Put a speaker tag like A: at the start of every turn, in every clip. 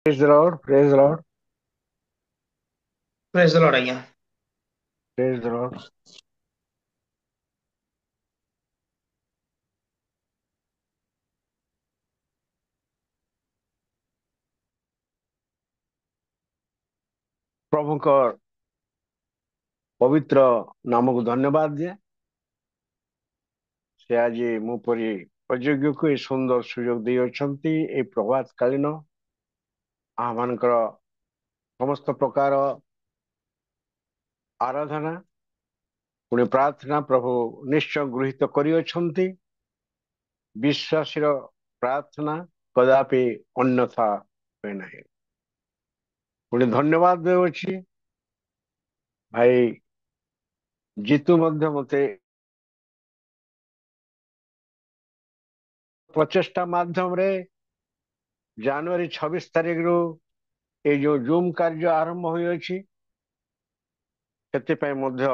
A: Praise the Lord, praise the Lord,
B: praise the Lord आज्ञा।
A: praise the Lord। ପ୍ରଭୁଙ୍କ ପବିତ୍ର ନାମକୁ ଧନ୍ୟବାଦ ଦିଏ। ସେ ଆଜି ମୋ ପରି ଅଯୋଗ୍ୟକୁ ଏ ସୁନ୍ଦର ସୁଯୋଗ ଦେଇଅଛନ୍ତି। ଏ ପ୍ରଭାତ କାଳୀନ ଆମମାନଙ୍କର ସମସ୍ତ ପ୍ରକାର ଆରାଧନା ପୁଣି ପ୍ରାର୍ଥନା ପ୍ରଭୁ ନିଶ୍ଚୟ ଗୃହୀତ କରିଅଛନ୍ତି। ବିଶ୍ୱାସୀର ପ୍ରାର୍ଥନା କଦାପି ଅନ୍ୟଥା ହୁଏ ନାହିଁ। ପୁଣି ଧନ୍ୟବାଦ ଦେଉଅଛି ଭାଇ ଜିତୁ ମଧ୍ୟ ମତେ ପ୍ରଚେଷ୍ଟା ମାଧ୍ୟମରେ ଜାନୁଆରୀ 26 ତାରିଖରୁ এই ଯୋଉ ଜୁମ୍ କାର୍ଯ୍ୟ ଆରମ୍ଭ ହୋଇଅଛି, ସେଥିପାଇଁ ମଧ୍ୟ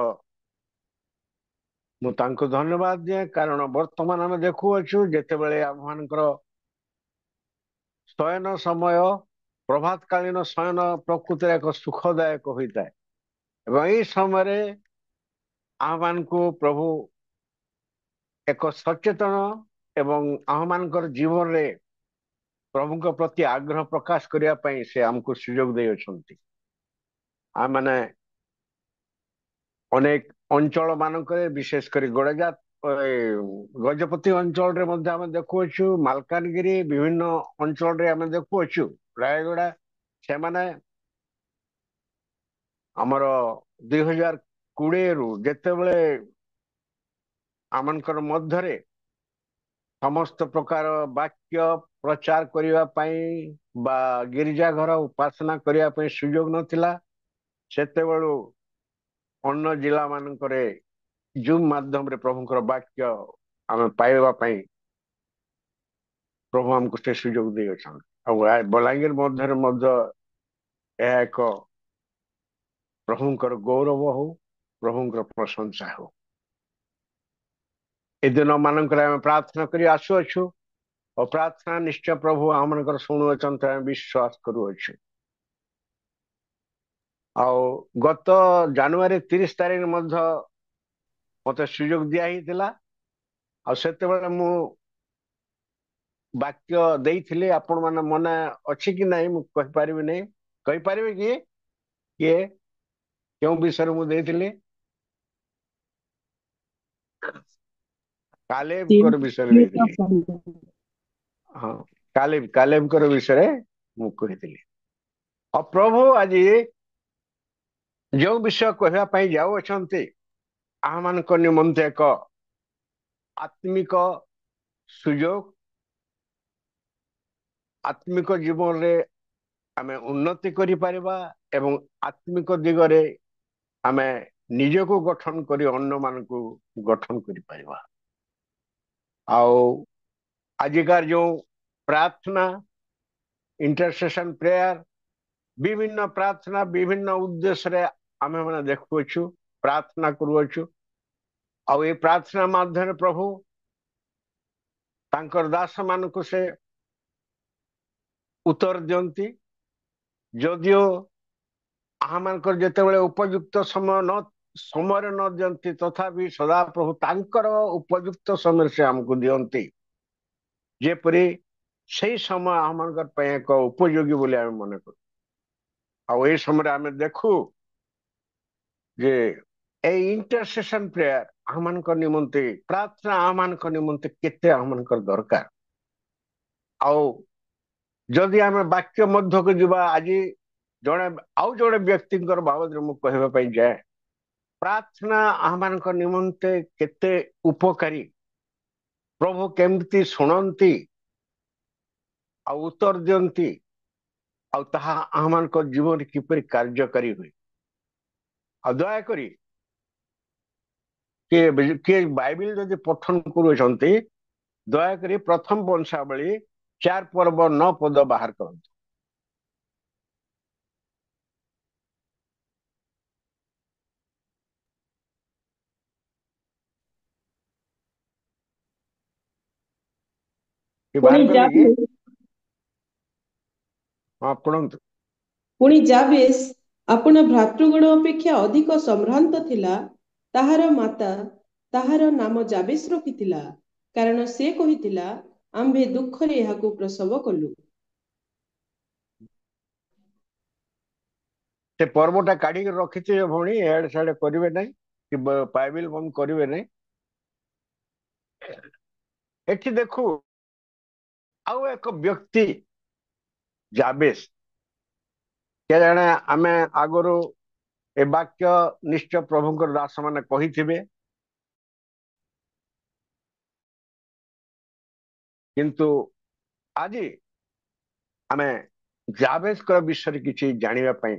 A: ମୁଁ ତାଙ୍କୁ ଧନ୍ୟବାଦ ଦିଏ। କାରଣ ବର୍ତ୍ତମାନ ଆମେ ଦେଖୁଅଛୁ ଯେତେବେଳେ ଆମମାନଙ୍କର ଶୟନ ସମୟ, ପ୍ରଭାତକାଳୀନ ଶୟନ ପ୍ରକୃତିରେ ଏକ ସୁଖଦାୟକ ହୋଇଥାଏ ଏବଂ ଏହି ସମୟରେ ଆମମାନଙ୍କୁ ପ୍ରଭୁ ଏକ ସଚେତନ ଏବଂ ଆମମାନଙ୍କର ଜୀବନରେ ପ୍ରଭୁଙ୍କ ପ୍ରତି ଆଗ୍ରହ ପ୍ରକାଶ କରିବା ପାଇଁ ସେ ଆମକୁ ସୁଯୋଗ ଦେଇଅଛନ୍ତି। ଆମମାନେ ଅନେକ ଅଞ୍ଚଳ ମାନଙ୍କରେ ବିଶେଷ କରି ଗଜପତି ଅଞ୍ଚଳରେ ମଧ୍ୟ ଆମେ ଦେଖୁଅଛୁ, ମାଲକାନଗିରି ବିଭିନ୍ନ ଅଞ୍ଚଳରେ ଆମେ ଦେଖୁଅଛୁ, ରାୟଗଡା, ସେମାନେ ଆମର 2020ରୁ ଯେତେବେଳେ ଆମମାନଙ୍କର ମଧ୍ୟରେ ସମସ୍ତ ପ୍ରକାର ବାକ୍ୟ ପ୍ରଚାର କରିବା ପାଇଁ ବା ଗିର୍ଜା ଘର ଉପାସନା କରିବା ପାଇଁ ସୁଯୋଗ ନଥିଲା, ସେତେବେଳୁ ଅନ୍ୟ ଜିଲ୍ଲା ମାନଙ୍କରେ ଜୁମ୍ ମାଧ୍ୟମରେ ପ୍ରଭୁଙ୍କର ବାକ୍ୟ ଆମେ ପାଇବା ପାଇଁ ପ୍ରଭୁ ଆମକୁ ସେ ସୁଯୋଗ ଦେଇଅଛନ୍ତି। ଆଉ ବଲାଙ୍ଗୀର ମଧ୍ୟରେ ମଧ୍ୟ ଏହା ଏକ ପ୍ରଭୁଙ୍କର ଗୌରବ ହଉ, ପ୍ରଭୁଙ୍କର ପ୍ରଶଂସା ହଉ। ଏ ଦିନ ମାନଙ୍କରେ ଆମେ ପ୍ରାର୍ଥନା କରି ଆସୁଅଛୁ ଓ ପ୍ରାର୍ଥନା ନିଶ୍ଚୟ ପ୍ରଭୁ ଆମମାନଙ୍କର ଶୁଣୁଅଛନ୍ତି, ଆମେ ବିଶ୍ୱାସ କରୁଅଛୁ। ଆଉ ଗତ ଜାନୁଆରୀ 30 ତାରିଖ ମଧ୍ୟ ମତେ ସୁଯୋଗ ଦିଆ ହେଇଥିଲା। ଆଉ ସେତେବେଳେ ମୁଁ ବାକ୍ୟ ଦେଇଥିଲି, ଆପଣ ମାନେ ମନେ ଅଛି କି ନାହିଁ ମୁଁ କହିପାରିବି ନାହିଁ। କହିପାରିବେ କି କିଏ କେଉଁ ବିଷୟରେ ମୁଁ ଦେଇଥିଲି? କାଲେବଙ୍କର ବିଷୟରେ ଦେଇଥିଲି। ହଁ, କାଲେବଙ୍କର ବିଷୟରେ ମୁଁ କହିଥିଲି। ଆଉ ପ୍ରଭୁ ଆଜି ଯେଉଁ ବିଷୟ କହିବା ପାଇଁ ଯାଉଅଛନ୍ତି, ଆମମାନଙ୍କ ନିମନ୍ତେ ଏକ ଆତ୍ମିକ ସୁଯୋଗ, ଆତ୍ମିକ ଜୀବନରେ ଆମେ ଉନ୍ନତି କରିପାରିବା ଏବଂ ଆତ୍ମିକ ଦିଗରେ ଆମେ ନିଜକୁ ଗଠନ କରି ଅନ୍ୟମାନଙ୍କୁ ଗଠନ କରିପାରିବା। ଆଉ ଆଜିକାର ଯେଉଁ ପ୍ରାର୍ଥନା, ଇଣ୍ଟରସେସନ ପ୍ରେୟାର, ବିଭିନ୍ନ ପ୍ରାର୍ଥନା ବିଭିନ୍ନ ଉଦ୍ଦେଶ୍ୟରେ ଆମେ ମାନେ ଦେଖୁଅଛୁ, ପ୍ରାର୍ଥନା କରୁଅଛୁ। ଆଉ ଏ ପ୍ରାର୍ଥନା ମାଧ୍ୟମରେ ପ୍ରଭୁ ତାଙ୍କର ଦାସ ମାନଙ୍କୁ ସେ ଉତ୍ତର ଦିଅନ୍ତି। ଯଦିଓ ଆମମାନଙ୍କର ଯେତେବେଳେ ଉପଯୁକ୍ତ ସମୟରେ ନ ଦିଅନ୍ତି, ତଥାପି ସଦାପ୍ରଭୁ ତାଙ୍କର ଉପଯୁକ୍ତ ସମୟରେ ସେ ଆମକୁ ଦିଅନ୍ତି, ଯେପରି ସେଇ ସମୟ ଆମମାନଙ୍କର ପାଇଁ ଏକ ଉପଯୋଗୀ ବୋଲି ଆମେ ମନେ କରୁ। ଆଉ ଏଇ ସମୟରେ ଆମେ ଦେଖୁ ଯେ এই ଇଣ୍ଟରସେସନ ପ୍ରେୟାର ଆମମାନଙ୍କ ନିମନ୍ତେ, ପ୍ରାର୍ଥନା ଆମମାନଙ୍କ ନିମନ୍ତେ କେତେ ଆମମାନଙ୍କର ଦରକାର। ଆଉ ଯଦି ଆମେ ବାକ୍ୟ ମଧ୍ୟକୁ ଯିବା, ଆଜି ଆଉ ଜଣେ ବ୍ୟକ୍ତିଙ୍କର ବାବଦରେ ମୁଁ କହିବା ପାଇଁ ଯାଏ, ପ୍ରାର୍ଥନା ଆମମାନଙ୍କ ନିମନ୍ତେ କେତେ ଉପକାରୀ, ପ୍ରଭୁ କେମିତି ଶୁଣନ୍ତି ଆଉ ଉତ୍ତର ଦିଅନ୍ତି, ଆଉ ତାହା ଆମମାନଙ୍କ ଜୀବନରେ କିପରି କାର୍ଯ୍ୟକାରୀ ହୁଏ। ଆଉ ଦୟାକରି କିଏ ବାଇବେଲ ଯଦି ପଠନ କରୁଅଛନ୍ତି, ଦୟାକରି ପ୍ରଥମ ବଂଶାବଳୀ 4 ପର୍ବ 9 ପଦ ବାହାର କରନ୍ତୁ। କି
C: ପୁଣି
A: ବାହାର କଲେ କି?
C: ଯାଜୁ
A: हाँ कुहतु।
B: पुणी जाबेस आपण भ्रातृगण अपेक्षा अधिक सम्भ्रांत थिला। ताहार माता ताहार नाम जाबेस रखिथिला, कारण से कहिथिला आम्भे दुखरे एहाकु प्रसव कलु।
A: से पर्वटा काढ़ी रखी भौणी एड साइड करेंगे ना कि पाइबिल बंद करेंगे ना। एठी देखू आउ एक व्यक्ति जाबेस के जाने आमे आगरो ए वाक्य निश्चय प्रभुंकर दास माने कहिथिबे, किंतु आज आमे जाबेस कर विषय किछि जानिबा पई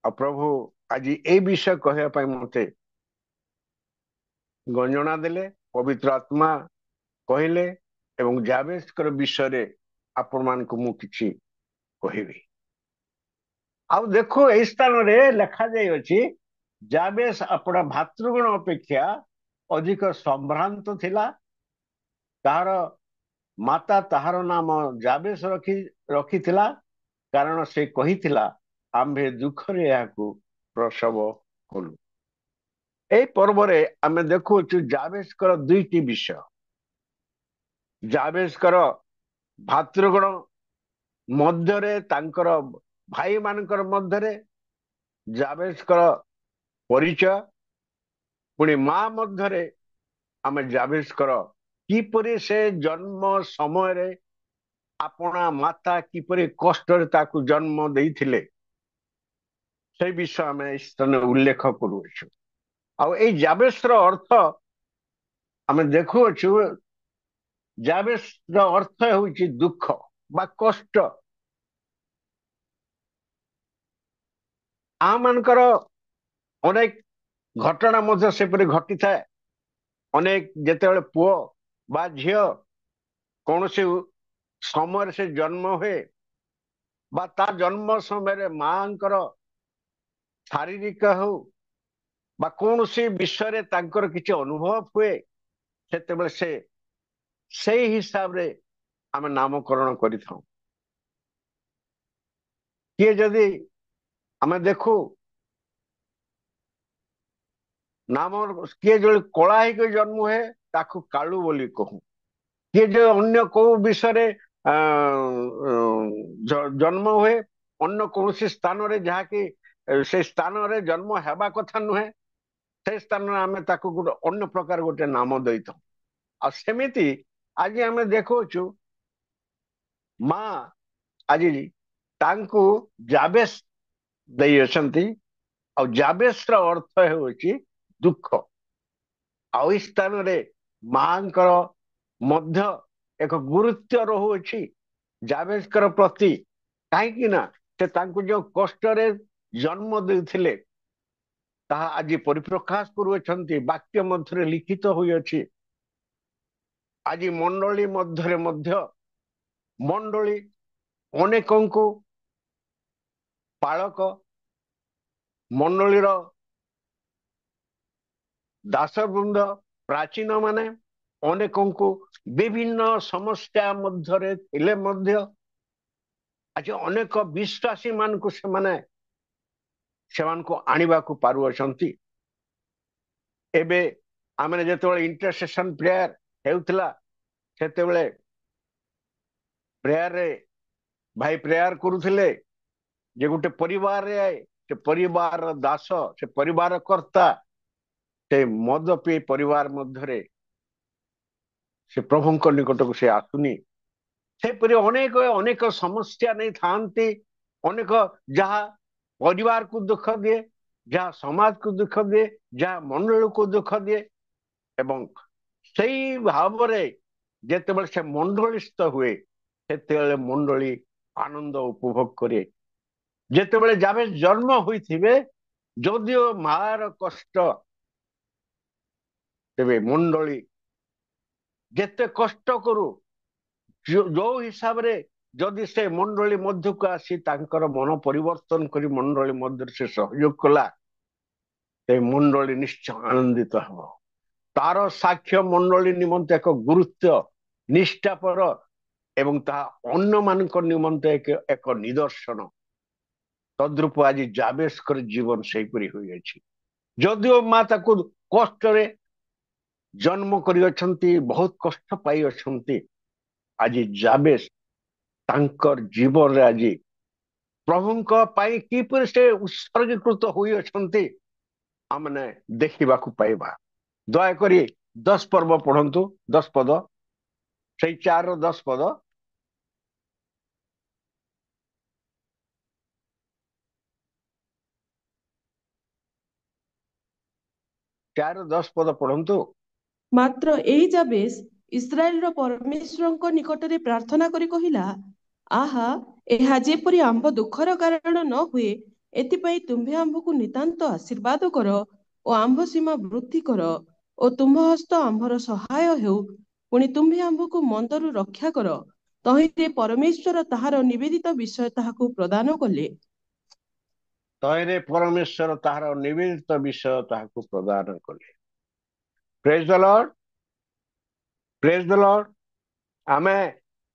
A: आ प्रभु आज ए विषय कहया पई मते गंजना देले, पवित्र आत्मा कहले एवं जाबेस कर विषय रे आपण मान को मु किछि कहिबी। आउ देखो ए स्थान रे लिखा जाय अछि जाबेस अपना भातृगण अपेक्षा अधिक संभ्रांत थिला। तार माता ताहार नाम जाबेस रखिथिला, कारण से कहिथिला आम्भे दुखरे याकू प्रसव कलु। ए पर्व रे आमे देखुछु जाबेस कर दुईटी विषय। जाबेस कर भातृगण मध्यरे तांकर भाई मानकर मध्यरे जाबेस कर परिचय, पुणी मां मध्यरे आमे जाबेस कर किपरि से जन्म समय रे अपना माता किपरि कष्ट ताकू जन्म देइथिले से विषय आमे इस स्थान उल्लेख करूछु। आ ए जाबेस रो अर्थ आमे देखुछु, जाबेस रो अर्थ होउची दुख बा कष्ट। आ मानकर अनेक घटना मध्य सेपरि घटी थाए। अनेक जेतेबेले पुओ बा झियो कौन से समय से जन्म हुए बा ता जन्म समय मांकर शारीरिक हो बा कौन से विषय तांकर किछि अनुभव हुए, सेतेबेले से सेही हिसाब रे आमे नामकरण करिथाउ। किए जदि आमे देखू नाम किए जो कला ही जन्म हुए ताकू कालू बोली कहू। किए जो अन्य को विषय जन्म हुए अन्य कौन स्थान रे जहा कि से स्थान रे जन्म हेबा कथा नुहे, से स्थान आमे ताकू गोटे अन्य प्रकार गोटे नाम देइथाउ। आ सेमिति आज आमे देखुछु मां आज तांकू जाबेस देई अछंती। और जाबेस रो अर्थ हेउची दुख। आ इस स्थान रे मांकर मध्य एक गुरुत्व रहुअछि जाबेस कर प्रति, कहीं ना से तांकू जो कष्ट रे जन्म देथिले ताहा आज परिप्रकाश करूछंती, वाक्य मध्य लिखित होई अछि। आज मंडली मध्य मंडली अनेकों को पालक मंडलीर दासवृंद प्राचीन माने अनेकों को विभिन्न समस्या मध्य थिले मध्य आज अनेक विश्वासी मान को सेमान को आनिबा को पारु अछंती। एबे आमे जेतेबेले इंटरसेशन प्रेयर हेउतला सेतेबेले प्रेयर रे भाई प्रेयर करूथिले जे गोटे परिवार रे आए, से परिवार दास से परिवार कर्ता से मद पी परिवार मध्य से प्रभु निकट को से आसुनी। से अनेक अनेक समस्या नहीं थांती, अनेक जहा परिवार को दुख दिए, जहा समाज को दुख दिए, जहा मंडल को दुख दिए। एवं सही भाव रे जेतेबेले से मंडलिस्थ हुए सेतेबेले मंडली आनंद उपभोग करे। जेतेबेले जाबे जन्म होइथिबे जदिओ मार कष्ट, तेबे मंडली जेते कष्ट करू जो हिसाब रे जदि से मंडली मध्य को आसी तांकर मन परिवर्तन करी मंडली मध्य से सहयोग कला, ते मंडली निश्चय आनंदित हब। तार साक्ष्य मंडली निमंत एक गुरुत्व निष्ठापर ଏବଂ ତାହା ଅନ୍ୟମାନଙ୍କ ନିମନ୍ତେ ଏକ ନିଦର୍ଶନ। ତଦ୍ରୂପ ଆଜି ଜାବେସଙ୍କର ଜୀବନ ସେହିପରି ହୋଇଅଛି। ଯଦିଓ ମା ତାକୁ କଷ୍ଟରେ ଜନ୍ମ କରିଅଛନ୍ତି, ବହୁତ କଷ୍ଟ ପାଇଅଛନ୍ତି, ଆଜି ଜାବେସ ତାଙ୍କର ଜୀବନରେ ଆଜି ପ୍ରଭୁଙ୍କ ପାଇଁ କିପରି ସେ ଉତ୍ସର୍ଗୀକୃତ ହୋଇଅଛନ୍ତି ଆମେ ଦେଖିବାକୁ ପାଇବା। ଦୟାକରି 10 ପର୍ବ ପଢନ୍ତୁ, 10 ପଦ, ସେଇ 4 ର 10 ପଦ। 4 ର 10 ପଦ ପଢନ୍ତୁ।
B: ମାତ୍ର ଏଇ ଜାବେସ ଇସ୍ରାଏଲର ପରମେଶ୍ୱରଙ୍କ ନିକଟରେ ପ୍ରାର୍ଥନା କରି କହିଲା, ଆହା, ଏହା ଯେପରି ଆମ୍ଭ ଦୁଃଖର କାରଣ ନ ହୁଏ, ଏଥିପାଇଁ ତୁମ୍ଭେ ଆମ୍ଭକୁ ନିତାନ୍ତ ଆଶୀର୍ବାଦ କର ଓ ଆମ୍ଭ ସୀମା ବୃଦ୍ଧି କର, ଓ ତୁମ୍ଭ ହସ୍ତ ଆମ୍ଭର ସହାୟ ହେଉ। ପୁଣି ତୁମ୍ଭେ ଆମ୍ଭକୁ ମନ୍ଦରୁ ରକ୍ଷା କର। ତହିଁରେ ପରମେଶ୍ୱର ତାହାର ନିବେଦିତ ବିଷୟ ତାହାକୁ ପ୍ରଦାନ କଲେ।
A: ତହିଁରେ ପରମେଶ୍ୱର ତାହାର ନିବେଦିତ ବିଷୟ ତାହାକୁ ପ୍ରଦାନ କଲେ। ପ୍ରେଜ୍ ଦ ଲର୍ଡ, ପ୍ରେଜ୍ ଦ ଲର୍ଡ। ଆମେ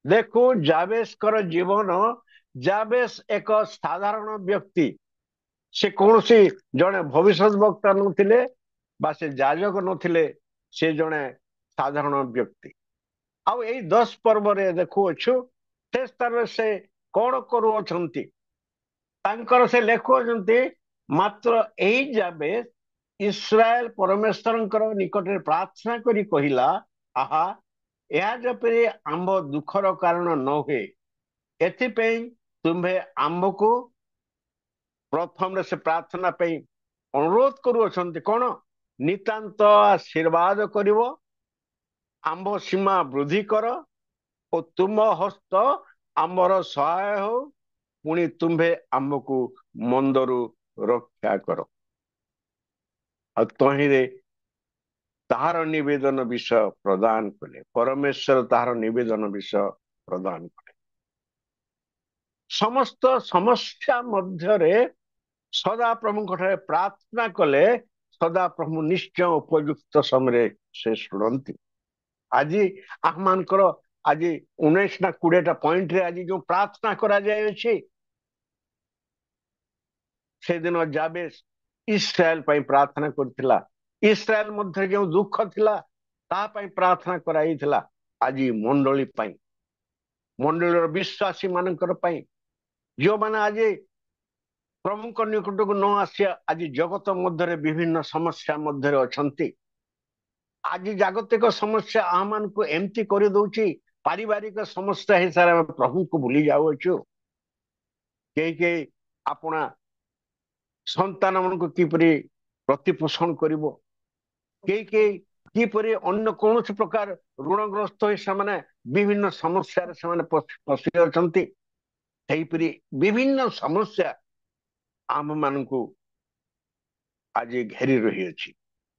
A: ଦେଖୁ ଜାବେସଙ୍କର ଜୀବନ। ଜାବେସ ଏକ ସାଧାରଣ ବ୍ୟକ୍ତି। ସେ କୌଣସି ଜଣେ ଭବିଷ୍ୟତ ବକ୍ତା ନଥିଲେ ବା ସେ ଯାଜକ ନଥିଲେ, ସେ ଜଣେ ସାଧାରଣ ବ୍ୟକ୍ତି। ଆଉ ଏଇ 10 ପର୍ବରେ ଦେଖୁଅଛୁ ସେ ସ୍ଥାନରେ ସେ କଣ କରୁଅଛନ୍ତି। ତାଙ୍କର ସେ ଲେଖୁଅଛନ୍ତି, ମାତ୍ର ଏଇ ଜାବେସ ଇସ୍ରାଏଲ ପରମେଶ୍ୱରଙ୍କର ନିକଟରେ ପ୍ରାର୍ଥନା କରି କହିଲା, ଆହା, ଏହା ଯେପରି ଆମ୍ଭ ଦୁଃଖର କାରଣ ନ ହୁଏ, ଏଥିପାଇଁ ତୁମ୍ଭେ ଆମ୍ଭକୁ, ପ୍ରଥମରେ ସେ ପ୍ରାର୍ଥନା ପାଇଁ ଅନୁରୋଧ କରୁଅଛନ୍ତି କଣ? ନିତାନ୍ତ ଆଶୀର୍ବାଦ କରିବ, ଆମ୍ଭ ସୀମା ବୃଦ୍ଧି କର ଓ ତୁମ ହସ୍ତ ଆମର ସହାୟ ହଉ, ପୁଣି ତୁମ୍ଭେ ଆମ୍ଭକୁ ମନ୍ଦରୁ ରକ୍ଷା କର। ଆଉ ତହିଁରେ ତାହାର ନିବେଦନ ବିଷୟ ପ୍ରଦାନ କଲେ। ପରମେଶ୍ୱର ତାହାର ନିବେଦନ ବିଷୟ ପ୍ରଦାନ କଲେ। ସମସ୍ତ ସମସ୍ୟା ମଧ୍ୟରେ ସଦାପ୍ରଭୁଙ୍କ ଠାରେ ପ୍ରାର୍ଥନା କଲେ ସଦାପ୍ରଭୁ ନିଶ୍ଚୟ ଉପଯୁକ୍ତ ସମୟରେ ସେ ଶୁଣନ୍ତି। ଆଜି ଆମମାନଙ୍କର ଆଜି 19 ନା 20ଟା ପଏଣ୍ଟରେ ଆଜି ଯୋଉ ପ୍ରାର୍ଥନା କରାଯାଇଅଛି, ସେଦିନ ଜାବେସ ଇସ୍ରାଏଲ ପାଇଁ ପ୍ରାର୍ଥନା କରିଥିଲା। ଇସ୍ରାଏଲ ମଧ୍ୟରେ ଯେଉଁ ଦୁଃଖ ଥିଲା ତା ପାଇଁ ପ୍ରାର୍ଥନା କରାଯାଇଥିଲା। ଆଜି ମଣ୍ଡଳୀ ପାଇଁ, ମଣ୍ଡଳୀର ବିଶ୍ୱାସୀ ମାନଙ୍କର ପାଇଁ, ଯେଉଁମାନେ ଆଜି ପ୍ରଭୁଙ୍କ ନିକଟକୁ ନ ଆସିବା, ଆଜି ଜଗତ ମଧ୍ୟରେ ବିଭିନ୍ନ ସମସ୍ୟା ମଧ୍ୟରେ ଅଛନ୍ତି। ଆଜି ଜାଗତିକ ସମସ୍ୟା ଆମମାନଙ୍କୁ ଏମିତି କରିଦଉଛି, ପାରିବାରିକ ସମସ୍ୟା ହିସାବରେ ଆମେ ପ୍ରଭୁଙ୍କୁ ଭୁଲି ଯାଉଅଛୁ। କେହି କେହି ଆପଣା ସନ୍ତାନ ମାନଙ୍କୁ କିପରି ପ୍ରତିପୋଷଣ କରିବ, କେହି କେହି କିପରି ଅନ୍ୟ କୌଣସି ପ୍ରକାର ଋଣଗ୍ରସ୍ତ ହୋଇ ସେମାନେ ବିଭିନ୍ନ ସମସ୍ୟାରେ ସେମାନେ ପଶି ଅଛନ୍ତି। ସେହିପରି ବିଭିନ୍ନ ସମସ୍ୟା ଆମ ମାନଙ୍କୁ ଆଜି ଘେରି ରହିଅଛି।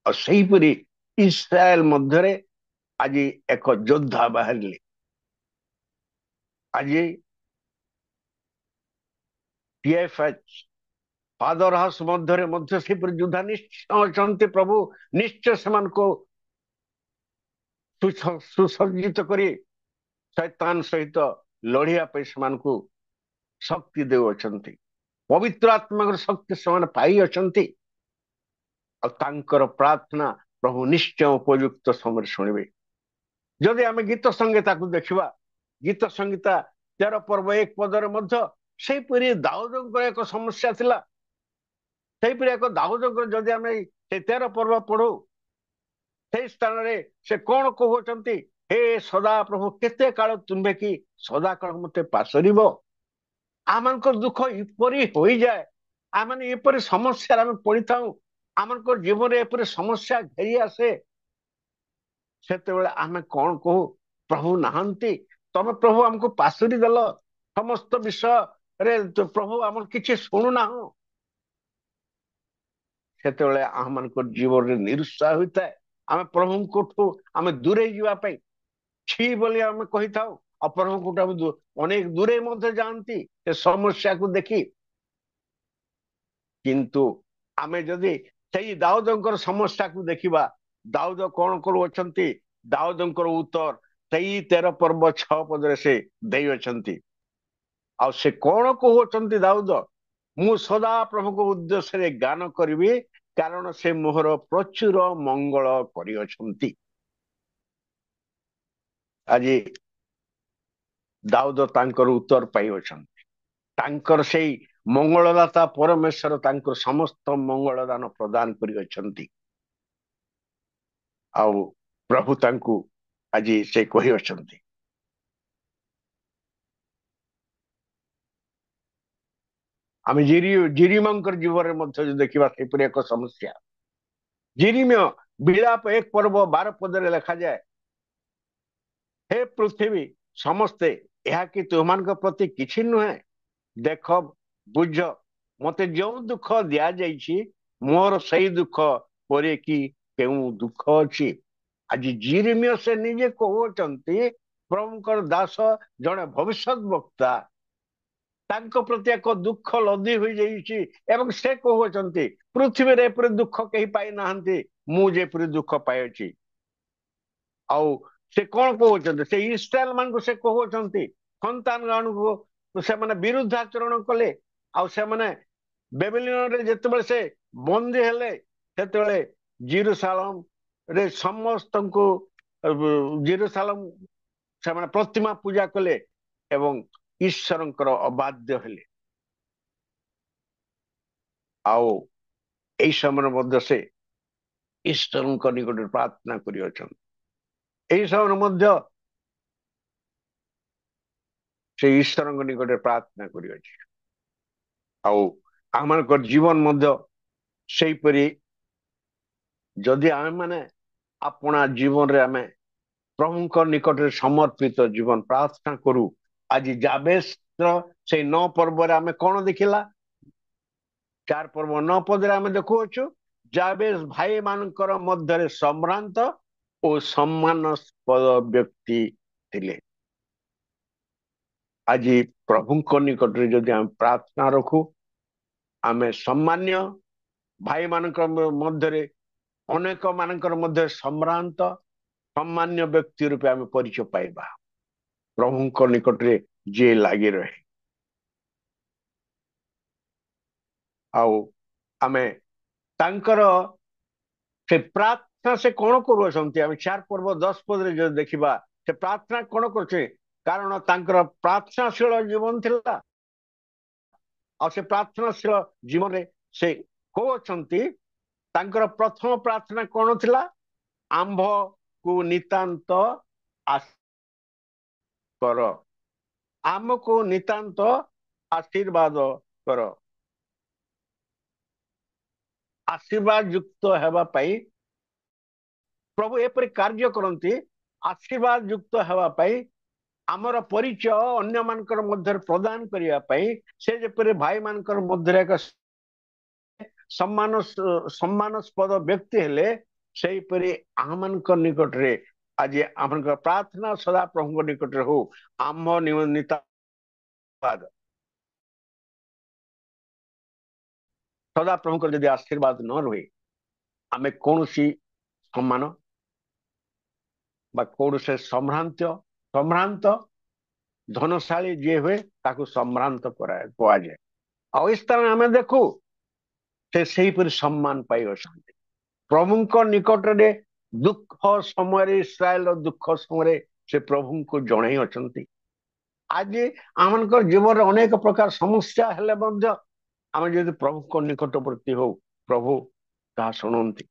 A: ଆଉ ସେହିପରି ଇସ୍ରାଏଲ ମଧ୍ୟରେ ଆଜି ଏକ ଯୋଦ୍ଧା ବାହାରିଲେ। ଆଜି PFH ଫାଦର ହାଉସ ମଧ୍ୟରେ ମଧ୍ୟ ସେପରି ଯୋଦ୍ଧା ନିଶ୍ଚୟ ଅଛନ୍ତି। ପ୍ରଭୁ ନିଶ୍ଚୟ ସେମାନଙ୍କୁ ସୁସଜ୍ଜିତ କରି ଶୈତାନ ସହିତ ଲଢିବା ପାଇଁ ସେମାନଙ୍କୁ ଶକ୍ତି ଦେଉଅଛନ୍ତି। ପବିତ୍ର ଆତ୍ମାଙ୍କର ଶକ୍ତି ସେମାନେ ପାଇଅଛନ୍ତି। ଆଉ ତାଙ୍କର ପ୍ରାର୍ଥନା ପ୍ରଭୁ ନିଶ୍ଚୟ ଉପଯୁକ୍ତ ସମୟରେ ଶୁଣିବେ। ଯଦି ଆମେ ଗୀତ ସଂହିତାକୁ ଦେଖିବା, ଗୀତ ସଂହିତା 13 ପର୍ବ 1 ପଦରେ ମଧ୍ୟ ସେହିପରି ଦାଉଦଙ୍କର ଏକ ସମସ୍ୟା ଥିଲା। ସେହିପରି ଏକ ଦାଉଦଙ୍କର ଯଦି ଆମେ ସେ 13 ପର୍ବ ପଢୁ, ସେଇ ସ୍ଥାନରେ ସେ କଣ କହୁଛନ୍ତି? ହେ ସଦା ପ୍ରଭୁ, କେତେ କାଳ ତୁମ୍ଭେ କି ସଦା କାଳ ମତେ ପାଶରିବ? ଆମମାନଙ୍କ ଦୁଃଖ ଏପରି ହୋଇଯାଏ, ଆମେ ଏପରି ସମସ୍ୟାରେ ଆମେ ପଡିଥାଉ, ଆମଙ୍କ ଜୀବନରେ ଏପରି ସମସ୍ୟା ଘେରି ଆସେ, ସେତେବେଳେ ଆମେ କଣ କହୁ? ପ୍ରଭୁ ନାହାନ୍ତି, ତମେ ପ୍ରଭୁ ଆମକୁ ପାଶୋରି ଦେଲ, ସମସ୍ତ ବିଷୟରେ ପ୍ରଭୁ ଆମର କିଛି ଶୁଣୁନାହୁଁ। ସେତେବେଳେ ଆମମାନଙ୍କ ଜୀବନରେ ନିରୁତ୍ସାହ ହୋଇଥାଏ। ଆମେ ପ୍ରଭୁଙ୍କଠୁ ଆମେ ଦୂରେଇ ଯିବା ପାଇଁ ଛି ବୋଲି ଆମେ କହିଥାଉ। ଆଉ ପ୍ରଭୁଙ୍କଠୁ ଅନେକ ଦୂରେଇ ମଧ୍ୟ ଯାଆନ୍ତି ସେ ସମସ୍ୟାକୁ ଦେଖି। କିନ୍ତୁ ଆମେ ଯଦି ସେଇ ଦାଉଦଙ୍କର ସମସ୍ୟାକୁ ଦେଖିବା, ଦାଉଦ କଣ କରୁଅଛନ୍ତି? ଦାଉଦଙ୍କର ଉତ୍ତର ସେଇ 13 ପର୍ବ 6 ପଦରେ ସେ ଦେଇଅଛନ୍ତି। ଆଉ ସେ କଣ କହୁଛନ୍ତି ଦାଉଦ? ମୁଁ ସଦା ପ୍ରଭୁଙ୍କ ଉଦ୍ଦେଶ୍ୟରେ ଗାନ କରିବି, କାରଣ ସେ ମୋହର ପ୍ରଚୁର ମଙ୍ଗଳ କରିଅଛନ୍ତି। ଆଜି ଦାଉଦ ତାଙ୍କର ଉତ୍ତର ପାଇଅଛନ୍ତି। ତାଙ୍କର ସେଇ ମଙ୍ଗଳଦାତା ପରମେଶ୍ୱର ତାଙ୍କର ସମସ୍ତ ମଙ୍ଗଳ ଦାନ ପ୍ରଦାନ କରିଅଛନ୍ତି। ଆଉ ପ୍ରଭୁ ତାଙ୍କୁ ଆଜି ସେ କହିଅଛନ୍ତି। ଆମେ ଜିରିମଙ୍କର ଜୀବନରେ ମଧ୍ୟ ଯଦି ଦେଖିବା ସେପରି ଏକ ସମସ୍ୟା। ଜିରିମିୟ ବିଳାପ 1 ପର୍ବ 12 ପଦରେ ଲେଖାଯାଏ, ହେ ପୃଥିବୀ ସମସ୍ତେ, ଏହା କି ତୁମମାନଙ୍କ ପ୍ରତି କିଛି ନୁହେଁ? ଦେଖ, ବୁଝ, ମତେ ଯେଉଁ ଦୁଃଖ ଦିଆଯାଇଛି, ମୋର ସେଇ ଦୁଃଖ ପରେ କି କେଉଁ ଦୁଃଖ ଅଛି? ଆଜି ଜିରିମିୟ ସେ ନିଜେ କହୁଛନ୍ତି, ପ୍ରଭୁଙ୍କର ଦାସ ଜଣେ ଭବିଷ୍ୟତ ବକ୍ତା, ତାଙ୍କ ପ୍ରତି ଏକ ଦୁଃଖ ଲଦି ହୋଇଯାଇଛି ଏବଂ ସେ କହୁଛନ୍ତି ପୃଥିବୀରେ ଏପରି ଦୁଃଖ କେହି ପାଇନାହାନ୍ତି ମୁଁ ଯେପରି ଦୁଃଖ ପାଇଅଛି। ଆଉ ସେ କଣ କହୁଛନ୍ତି? ସେ ଇସ୍ରାଏଲ ମାନଙ୍କୁ ସେ କହୁଛନ୍ତି, ସନ୍ତାନ ମାନଙ୍କୁ ସେମାନେ ବିରୁଦ୍ଧାଚରଣ କଲେ, ଆଉ ସେମାନେ ବେବିଲନରେ ଯେତେବେଳେ ସେ ବନ୍ଦୀ ହେଲେ, ସେତେବେଳେ ଜିରୁସାଲମରେ ସମସ୍ତଙ୍କୁ ଜିରୁସାଲମ ସେମାନେ ପ୍ରତିମା ପୂଜା କଲେ ଏବଂ ଈଶ୍ୱରଙ୍କର ଅବାଧ୍ୟ ହେଲେ। ଆଉ ଏଇ ସମୟରେ ମଧ୍ୟ ସେ ଈଶ୍ୱରଙ୍କ ନିକଟରେ ପ୍ରାର୍ଥନା କରିଅଛନ୍ତି। ଏହି ସମୟରେ ମଧ୍ୟ ସେ ଈଶ୍ୱରଙ୍କ ନିକଟରେ ପ୍ରାର୍ଥନା କରିଅଛି। ଆଉ ଆମମାନଙ୍କର ଜୀବନ ମଧ୍ୟ ସେଇପରି, ଯଦି ଆମେ ମାନେ ଆପଣା ଜୀବନରେ ଆମେ ପ୍ରଭୁଙ୍କ ନିକଟରେ ସମର୍ପିତ ଜୀବନ ପ୍ରାର୍ଥନା କରୁ। ଆଜି ଜାବେସର ସେଇ 9 ପର୍ବରେ ଆମେ କଣ ଦେଖିଲା? 4 ପର୍ବ 9 ପଦରେ ଆମେ ଦେଖୁଅଛୁ, ଜାବେସ ଭାଇ ମାନଙ୍କର ମଧ୍ୟରେ ସମ୍ଭ୍ରାନ୍ତ ଓ ସମ୍ମାନସ୍ପଦ ବ୍ୟକ୍ତି ଥିଲେ। ଆଜି ପ୍ରଭୁଙ୍କ ନିକଟରେ ଯଦି ଆମେ ପ୍ରାର୍ଥନା ରଖୁ, ଆମେ ସମ୍ମାନୀୟ ଭାଇମାନଙ୍କ ମଧ୍ୟରେ, ଅନେକ ମାନଙ୍କର ମଧ୍ୟରେ ସମ୍ଭ୍ରାନ୍ତ ସମ୍ମାନୀୟ ବ୍ୟକ୍ତି ରୂପେ ଆମେ ପରିଚୟ ପାଇବା। ପ୍ରଭୁଙ୍କ ନିକଟରେ ଯିଏ ଲାଗି ରହେ। ଆଉ ଆମେ ତାଙ୍କର ସେ ପ୍ରାର୍ଥନା ସେ କଣ କରୁଅଛନ୍ତି? ଆମେ 4 ପର୍ବ 10 ପଦରେ ଯଦି ଦେଖିବା, ସେ ପ୍ରାର୍ଥନା କଣ କରୁଛେ? କାରଣ ତାଙ୍କର ପ୍ରାର୍ଥନାଶୀଳ ଜୀବନ ଥିଲା। ଆଉ ସେ ପ୍ରାର୍ଥନାଶୀଳ ଜୀବନରେ ସେ କହୁଛନ୍ତି, ତାଙ୍କର ପ୍ରଥମ ପ୍ରାର୍ଥନା କଣ ଥିଲା? ଆମ୍ଭକୁ ନିତାନ୍ତ କର, ଆମକୁ ନିତାନ୍ତ ଆଶୀର୍ବାଦ କର। ଆଶୀର୍ବାଦ ଯୁକ୍ତ ହେବା ପାଇଁ ପ୍ରଭୁ ଏପରି କାର୍ଯ୍ୟ କରନ୍ତି। ଆଶୀର୍ବାଦ ଯୁକ୍ତ ହେବା ପାଇଁ, ଆମର ପରିଚୟ ଅନ୍ୟମାନଙ୍କର ମଧ୍ୟରେ ପ୍ରଦାନ କରିବା ପାଇଁ, ସେ ଯେପରି ଭାଇମାନଙ୍କର ମଧ୍ୟରେ ଏକ ସମ୍ମାନସ୍ପଦ ବ୍ୟକ୍ତି ହେଲେ, ସେହିପରି ଆମମାନଙ୍କ ନିକଟରେ ଆଜି ଆମଙ୍କର ପ୍ରାର୍ଥନା ସଦା ପ୍ରଭୁଙ୍କ ନିକଟରେ ହଉ। ଆମ ନିତାନ୍ତ ସଦା ପ୍ରଭୁଙ୍କର ଯଦି ଆଶୀର୍ବାଦ ନ ରୁହେ, ଆମେ କୌଣସି ସମ୍ମାନ ବା କୌଣସି ସମ୍ଭ୍ରାନ୍ତ ଧନଶାଳୀ ଯିଏ ହୁଏ ତାକୁ ସମ୍ଭ୍ରାନ୍ତ କୁହାଯାଏ। ଆଉ ଏ ସ୍ଥାନରେ ଆମେ ଦେଖୁ ସେ ସେହିପରି ସମ୍ମାନ ପାଇଅଛନ୍ତି। ପ୍ରଭୁଙ୍କ ନିକଟରେ ଦୁଃଖ ସମୟରେ, ଇସ୍ରାଏଲର ଦୁଃଖ ସମୟରେ ସେ ପ୍ରଭୁଙ୍କୁ ଜଣାଇ ଅଛନ୍ତି। ଆଜି ଆମମାନଙ୍କର ଜୀବନରେ ଅନେକ ପ୍ରକାର ସମସ୍ୟା ହେଲେ ମଧ୍ୟ ଆମେ ଯଦି ପ୍ରଭୁଙ୍କ ନିକଟବର୍ତ୍ତୀ ହଉ, ପ୍ରଭୁ ତାହା ଶୁଣନ୍ତି।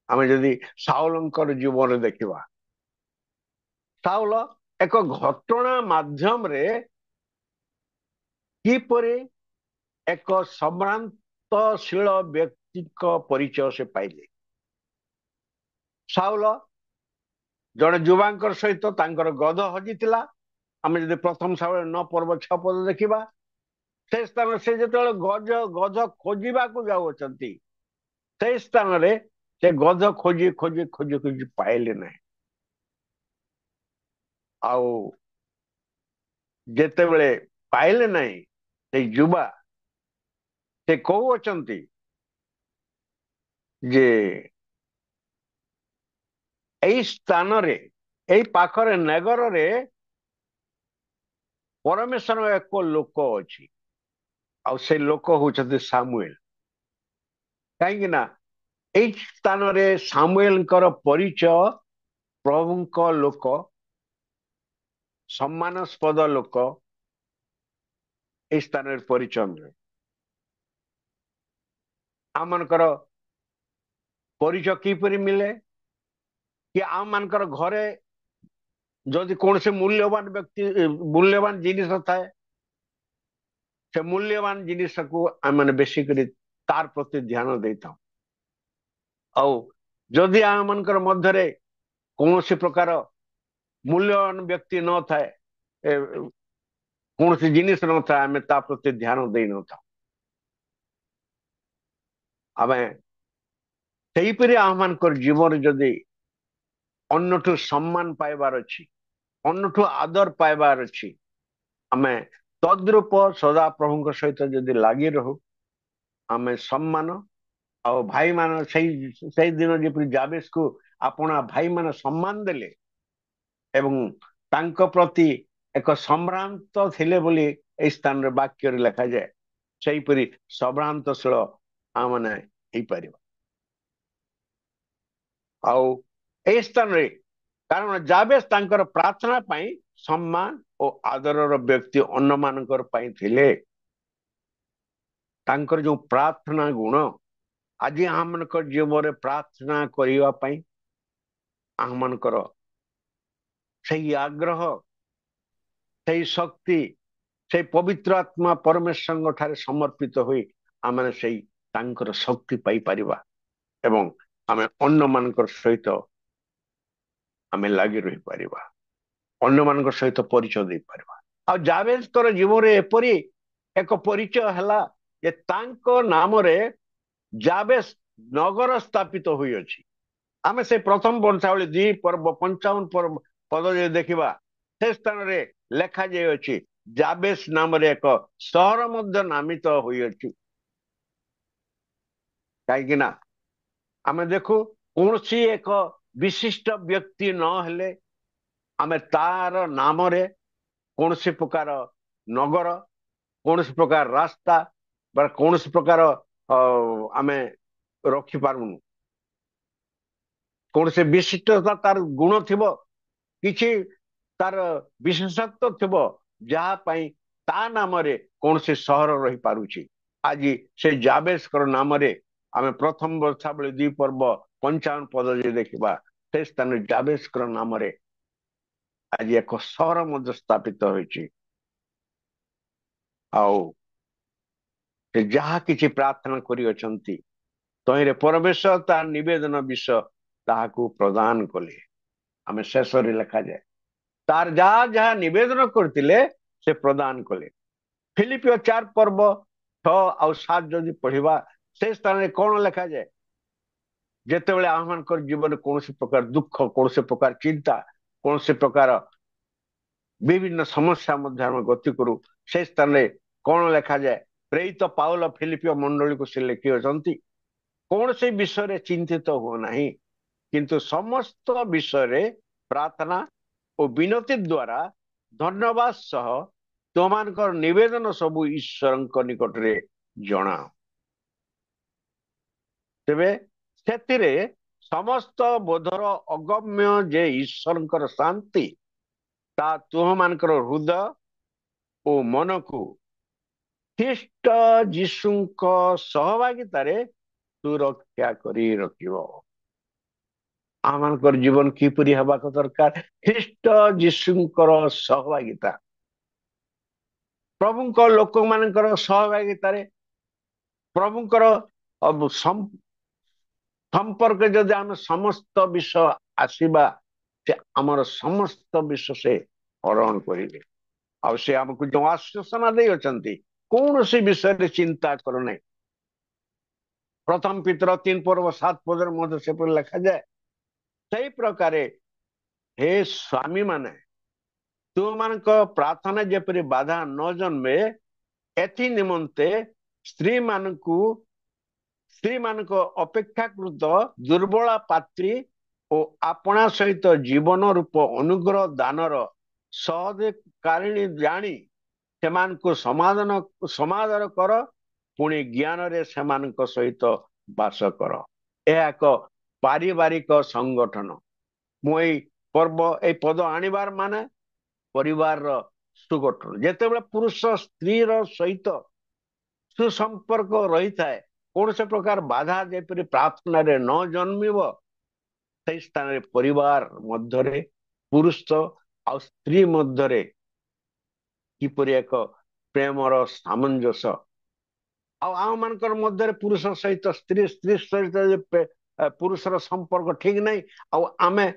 A: ଆମେ ଯଦି ସାଉଲଙ୍କର ଜୀବନରେ ଦେଖିବା, ସାଉଲ ଏକ ଘଟଣା ମାଧ୍ୟମରେ କିପରି ଏକ ସମ୍ଭ୍ରାନ୍ତଶୀଳ ବ୍ୟକ୍ତିଙ୍କ ପରିଚୟ ସେ ପାଇଲେ। ସାଉଲ ଜଣେ ଯୁବାଙ୍କର ସହିତ ତାଙ୍କର ଗଧ ହଜିଥିଲା। ଆମେ ଯଦି ପ୍ରଥମ ସାଉଲ 9 ପର୍ବ 6 ପଦ ଦେଖିବା, ସେ ସ୍ଥାନରେ ସେ ଯେତେବେଳେ ଗଧ ଖୋଜିବାକୁ ଯାଉଅଛନ୍ତି, ସେଇ ସ୍ଥାନରେ ସେ ଗଧ ଖୋଜି ଖୋଜି ଖୋଜି ଖୋଜି ପାଇଲେ ନାହିଁ। ଆଉ ଯେତେବେଳେ ପାଇଲେ ନାହିଁ, ସେଇ ଯୁବା ସେ କହୁଅଛନ୍ତି ଯେ ଏଇ ସ୍ଥାନରେ ଏଇ ପାଖରେ ନଗରରେ ପରମେଶ୍ୱର ଏକ ଲୋକ ଅଛି, ଆଉ ସେ ଲୋକ ହଉଛନ୍ତି ସାମୁଏଲ। କାହିଁକି ନା ଏଇ ସ୍ଥାନରେ ସାମୁଏଲଙ୍କର ପରିଚୟ ପ୍ରଭୁଙ୍କ ଲୋକ, ସମ୍ମାନସ୍ପଦ ଲୋକ ଏଇ ସ୍ଥାନରେ ପରିଚୟ ମିଳେ। ଆମମାନଙ୍କର ପରିଚୟ କିପରି ମିଳେ କି ଆମମାନଙ୍କର ଘରେ ଯଦି କୌଣସି ମୂଲ୍ୟବାନ ଜିନିଷ ଥାଏ, ସେ ମୂଲ୍ୟବାନ ଜିନିଷକୁ ଆମେ ବେଶୀ କରି ତାର ପ୍ରତି ଧ୍ୟାନ ଦେଇଥାଉ। ଆଉ ଯଦି ଆମମାନଙ୍କର ମଧ୍ୟରେ କୌଣସି ପ୍ରକାର ମୂଲ୍ୟବାନ ବ୍ୟକ୍ତି ନଥାଏ, କୌଣସି ଜିନିଷ ନଥାଏ, ଆମେ ତା ପ୍ରତି ଧ୍ୟାନ ଦେଇନଥାଉ। ଆମେ ସେହିପରି ଆମମାନଙ୍କର ଜୀବନରେ ଯଦି ଅନ୍ୟଠୁ ସମ୍ମାନ ପାଇବାର ଅଛି, ଅନ୍ୟଠୁ ଆଦର ପାଇବାର ଅଛି, ଆମେ ତଦ୍ରୂପ ସଦାପ୍ରଭୁଙ୍କ ସହିତ ଯଦି ଲାଗି ରହୁ, ଆମେ ସମ୍ମାନ ଆଉ ଭାଇମାନେ ସେଇ ଦିନ ଯେପରି ଜାବେସକୁ ଆପଣା ଭାଇମାନେ ସମ୍ମାନ ଦେଲେ ଏବଂ ତାଙ୍କ ପ୍ରତି ଏକ ସମ୍ଭ୍ରାନ୍ତ ଥିଲେ ବୋଲି ଏଇ ସ୍ଥାନରେ ବାକ୍ୟରେ ଲେଖାଯାଏ, ସେହିପରି ସମ୍ଭ୍ରାନ୍ତଶୀଳ ଆମମାନେ ହେଇପାରିବା। ଆଉ ଏଇ ସ୍ଥାନରେ କାରଣ ଜାବେସ ତାଙ୍କର ପ୍ରାର୍ଥନା ପାଇଁ ସମ୍ମାନ ଓ ଆଦରର ବ୍ୟକ୍ତି ଅନ୍ୟମାନଙ୍କର ପାଇଁ ଥିଲେ। ତାଙ୍କର ଯୋଉ ପ୍ରାର୍ଥନା ଗୁଣ ଆଜି ଆମମାନଙ୍କର ଜୀବନରେ ପ୍ରାର୍ଥନା କରିବା ପାଇଁ ଆମମାନଙ୍କର ସେଇ ଆଗ୍ରହ, ସେଇ ଶକ୍ତି, ସେଇ ପବିତ୍ର ଆତ୍ମା ପରମେଶ୍ୱରଙ୍କ ଠାରେ ସମର୍ପିତ ହୋଇ ଆମେ ସେଇ ତାଙ୍କର ଶକ୍ତି ପାଇପାରିବା ଏବଂ ଆମେ ଅନ୍ୟମାନଙ୍କର ସହିତ ଆମେ ଲାଗି ରହିପାରିବା, ଅନ୍ୟମାନଙ୍କ ସହିତ ପରିଚୟ ଦେଇପାରିବା। ଆଉ ଜାବେସଙ୍କର ଜୀବନରେ ଏପରି ଏକ ପରିଚୟ ହେଲା ଯେ ତାଙ୍କ ନାମରେ ଜାବେସ ନଗର ସ୍ଥାପିତ ହୋଇଅଛି। ଆମେ ସେ ପ୍ରଥମ ବଂଶାବଳୀ 2:55 ପଦ ଯଦି ଦେଖିବା, ସେ ସ୍ଥାନରେ ଲେଖାଯାଇଅଛି ଜାବେସ ନାମରେ ଏକ ସହର ମଧ୍ୟ ନାମିତ ହୋଇଅଛି। କାହିଁକି ନା ଆମେ ଦେଖୁ କୌଣସି ଏକ ବିଶିଷ୍ଟ ବ୍ୟକ୍ତି ନହେଲେ ଆମେ ତାର ନାମରେ କୌଣସି ପ୍ରକାର ନଗର, କୌଣସି ପ୍ରକାର ରାସ୍ତା ବା କୌଣସି ପ୍ରକାର ଆମେ ରଖିପାରୁନୁ। କୌଣସି ବିଶିଷ୍ଟତା ତାର ଗୁଣ ଥିବ, କିଛି ତାର ବିଶେଷତ୍ୱ ଥିବ, ଯାହା ପାଇଁ ତା ନାମରେ କୌଣସି ସହର ରହିପାରୁଛି। ଆଜି ସେ ଜାବେସଙ୍କର ନାମରେ ଆମେ ପ୍ରଥମ ବଂଶାବଳୀ 2:55 ଯଦି ଦେଖିବା, ସେ ସ୍ଥାନରେ ଜାବେସଙ୍କର ନାମରେ ଆଜି ଏକ ସହର ମଧ୍ୟ ସ୍ଥାପିତ ହୋଇଛି। ଆଉ ସେ ଯାହା କିଛି ପ୍ରାର୍ଥନା କରିଅଛନ୍ତି ତହିଁରେ ପରମେଶ୍ୱର ତାର ନିବେଦନ ବିଷୟ ତାହାକୁ ପ୍ରଦାନ କଲେ। ଆମେ ଶେଷରେ ଲେଖାଯାଏ ତାର ଯାହା ଯାହା ନିବେଦନ କରିଥିଲେ ସେ ପ୍ରଦାନ କଲେ। ଫିଲିପିଓ 4:6-7 ଯଦି ପଢିବା, ସେ ସ୍ଥାନରେ କଣ ଲେଖାଯାଏ? ଯେତେବେଳେ ଆମମାନଙ୍କର ଜୀବନରେ କୌଣସି ପ୍ରକାର ଦୁଃଖ, କୌଣସି ପ୍ରକାର ଚିନ୍ତା, କୌଣସି ପ୍ରକାର ବିଭିନ୍ନ ସମସ୍ୟା ମଧ୍ୟ ଆମେ ଗତି କରୁ, ସେ ସ୍ଥାନରେ କଣ ଲେଖାଯାଏ? ପ୍ରେରିତ ପାଉଲ ଫିଲିପିଓ ମଣ୍ଡଳୀକୁ ସେ ଲେଖିଅଛନ୍ତି, କୌଣସି ବିଷୟରେ ଚିନ୍ତିତ ହୁଅ ନାହିଁ, କିନ୍ତୁ ସମସ୍ତ ବିଷୟରେ ପ୍ରାର୍ଥନା ଓ ବିନତି ଦ୍ୱାରା ଧନ୍ୟବାଦ ସହ ତୁମମାନଙ୍କର ନିବେଦନ ସବୁ ଈଶ୍ୱରଙ୍କ ନିକଟରେ ଜଣାଅ। ତେବେ ସେଥିରେ ସମସ୍ତ ବୋଧର ଅଗମ୍ୟ ଯେ ଈଶ୍ୱରଙ୍କର ଶାନ୍ତି ତା ତୁମମାନଙ୍କର ହୃଦୟ ଓ ମନକୁ ଖ୍ରୀଷ୍ଟ ଯୀଶୁଙ୍କ ସହଭାଗିତାରେ ସୁରକ୍ଷା କରି ରଖିବ। ଆମମାନଙ୍କର ଜୀବନ କିପରି ହେବା ଦରକାର? ଖ୍ରୀଷ୍ଟ ଯୀଶୁଙ୍କର ସହଭାଗିତା, ପ୍ରଭୁଙ୍କ ଲୋକମାନଙ୍କର ସହଭାଗିତାରେ, ପ୍ରଭୁଙ୍କର ସମ୍ପର୍କ ଯଦି ଆମେ ସମସ୍ତ ବିଷୟ ଆସିବା, ସେ ଆମର ସମସ୍ତ ବିଷୟ ସେ ହରଣ କରିବେ। ଆଉ ସେ ଆମକୁ ଯୋଉ ଆଶ୍ୱାସନା ଦେଇଅଛନ୍ତି, କୌଣସି ବିଷୟରେ ଚିନ୍ତା କର ନାହିଁ। ପ୍ରଥମ ପିତର 3:7 ମଧ୍ୟ ସେପରି ଲେଖାଯାଏ, ସେଇ ପ୍ରକାରେ ହେ ସ୍ୱାମୀ ମାନେ ତୁମମାନଙ୍କ ପ୍ରାର୍ଥନା ଯେପରି ବାଧା ନ ଜନ୍ମେ, ଏଥି ନିମନ୍ତେ ସ୍ତ୍ରୀମାନଙ୍କ ଅପେକ୍ଷାକୃତ ଦୁର୍ବଳା ପାତ୍ରୀ ଓ ଆପଣା ସହିତ ଜୀବନ ରୂପ ଅନୁଗ୍ରହ ଦାନର ସହକାରିଣୀ ଜାଣି ସେମାନଙ୍କୁ ସମାଦର କର, ପୁଣି ଜ୍ଞାନରେ ସେମାନଙ୍କ ସହିତ ବାସ କର। ଏହା ଏକ ପାରିବାରିକ ସଂଗଠନ। ମୁଁ ଏଇ ପଦ ଆଣିବାର ମାନେ ପରିବାରର ସୁଗଠନ। ଯେତେବେଳେ ପୁରୁଷ ସ୍ତ୍ରୀର ସହିତ ସୁସମ୍ପର୍କ ରହିଥାଏ, କୌଣସି ପ୍ରକାର ବାଧା ଯେପରି ପ୍ରାର୍ଥନାରେ ନ ଜନ୍ମିବ, ସେଇ ସ୍ଥାନରେ ପରିବାର ମଧ୍ୟରେ ପୁରୁଷ ଆଉ ସ୍ତ୍ରୀ ମଧ୍ୟରେ କିପରି ଏକ ପ୍ରେମର ସାମଞ୍ଜସ୍ୟ, ଆଉ ଆମ ମାନଙ୍କର ମଧ୍ୟରେ ପୁରୁଷ ସହିତ ସ୍ତ୍ରୀ, ସ୍ତ୍ରୀ ସହିତ ପୁରୁଷର ସମ୍ପର୍କ ଠିକ ନାହିଁ, ଆଉ ଆମେ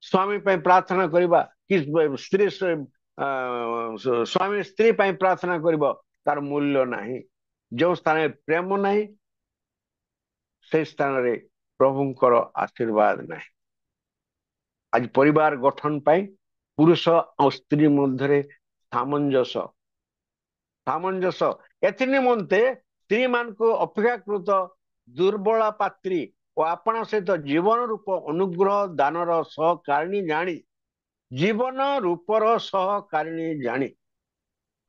A: ସ୍ୱାମୀ ପାଇଁ ପ୍ରାର୍ଥନା କରିବା କି ସ୍ୱାମୀ ସ୍ତ୍ରୀ ପାଇଁ ପ୍ରାର୍ଥନା କରିବ, ତାର ମୂଲ୍ୟ ନାହିଁ। ଯେଉଁ ସ୍ଥାନରେ ପ୍ରେମ ନାହିଁ, ସେଇ ସ୍ଥାନରେ ପ୍ରଭୁଙ୍କର ଆଶୀର୍ବାଦ ନାହିଁ। ଆଜି ପରିବାର ଗଠନ ପାଇଁ ପୁରୁଷ ଆଉ ସ୍ତ୍ରୀ ମଧ୍ୟରେ ସାମଞ୍ଜସ୍ୟ ଏଥି ନିମନ୍ତେ ସ୍ତ୍ରୀ ମାନଙ୍କୁ ଅପେକ୍ଷାକୃତ ଦୁର୍ବଳା ପାତ୍ରୀ ଓ ଆପଣା ସହିତ ଜୀବନ ରୂପ ଅନୁଗ୍ରହ ଦାନର ସହକାରିଣୀ ଜାଣି, ଜୀବନ ରୂପର ସହକାରିଣୀ ଜାଣି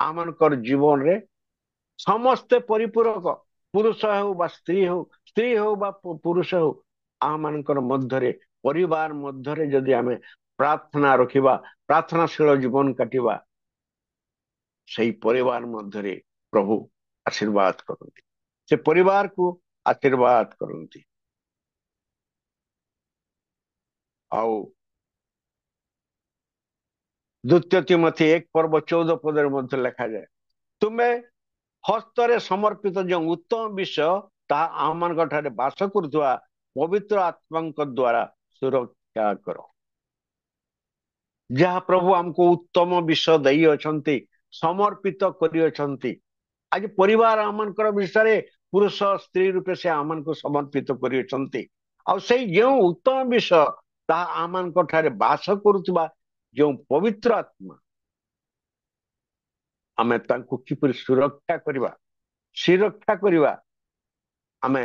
A: ଆମମାନଙ୍କର ଜୀବନରେ ସମସ୍ତେ ପରିପୂରକ, ପୁରୁଷ ହେଉ ବା ସ୍ତ୍ରୀ ହେଉ, ସ୍ତ୍ରୀ ହେଉ ବା ପୁରୁଷ ହେଉ, ଆମମାନଙ୍କର ମଧ୍ୟରେ ପରିବାର ମଧ୍ୟରେ ଯଦି ଆମେ ପ୍ରାର୍ଥନା ରଖିବା, ପ୍ରାର୍ଥନାଶୀଳ ଜୀବନ କାଟିବା, ସେହି ପରିବାର ମଧ୍ୟରେ ପ୍ରଭୁ ଆଶୀର୍ବାଦ କରନ୍ତି, ସେ ପରିବାରକୁ ଆଶୀର୍ବାଦ କରନ୍ତି। ଆଉ ଦ୍ୱିତୀୟ ତିମୋଥୀ 1:14 ମଧ୍ୟ ଲେଖାଯାଏ, ତୁମେ ହସ୍ତରେ ସମର୍ପିତ ଯେଉଁ ଉତ୍ତମ ବିଷୟ, ତାହା ଆମମାନଙ୍କ ଠାରେ ବାସ କରୁଥିବା ପବିତ୍ର ଆତ୍ମାଙ୍କ ଦ୍ୱାରା ସୁରକ୍ଷା କର। ଯାହା ପ୍ରଭୁ ଆମକୁ ଉତ୍ତମ ବିଷୟ ଦେଇଅଛନ୍ତି, ସମର୍ପିତ କରିଅଛନ୍ତି। ଆଜି ପରିବାର ଆମମାନଙ୍କର ବିଷୟରେ ପୁରୁଷ ସ୍ତ୍ରୀ ରୂପେ ସେ ଆମମାନଙ୍କୁ ସମର୍ପିତ କରିଅଛନ୍ତି। ଆଉ ସେଇ ଯେଉଁ ଉତ୍ତମ ବିଷୟ, ତାହା ଆମମାନଙ୍କ ଠାରେ ବାସ କରୁଥିବା ଯେଉଁ ପବିତ୍ର ଆତ୍ମା, ଆମେ ତାଙ୍କୁ କିପରି ସୁରକ୍ଷା କରିବା, ଆମେ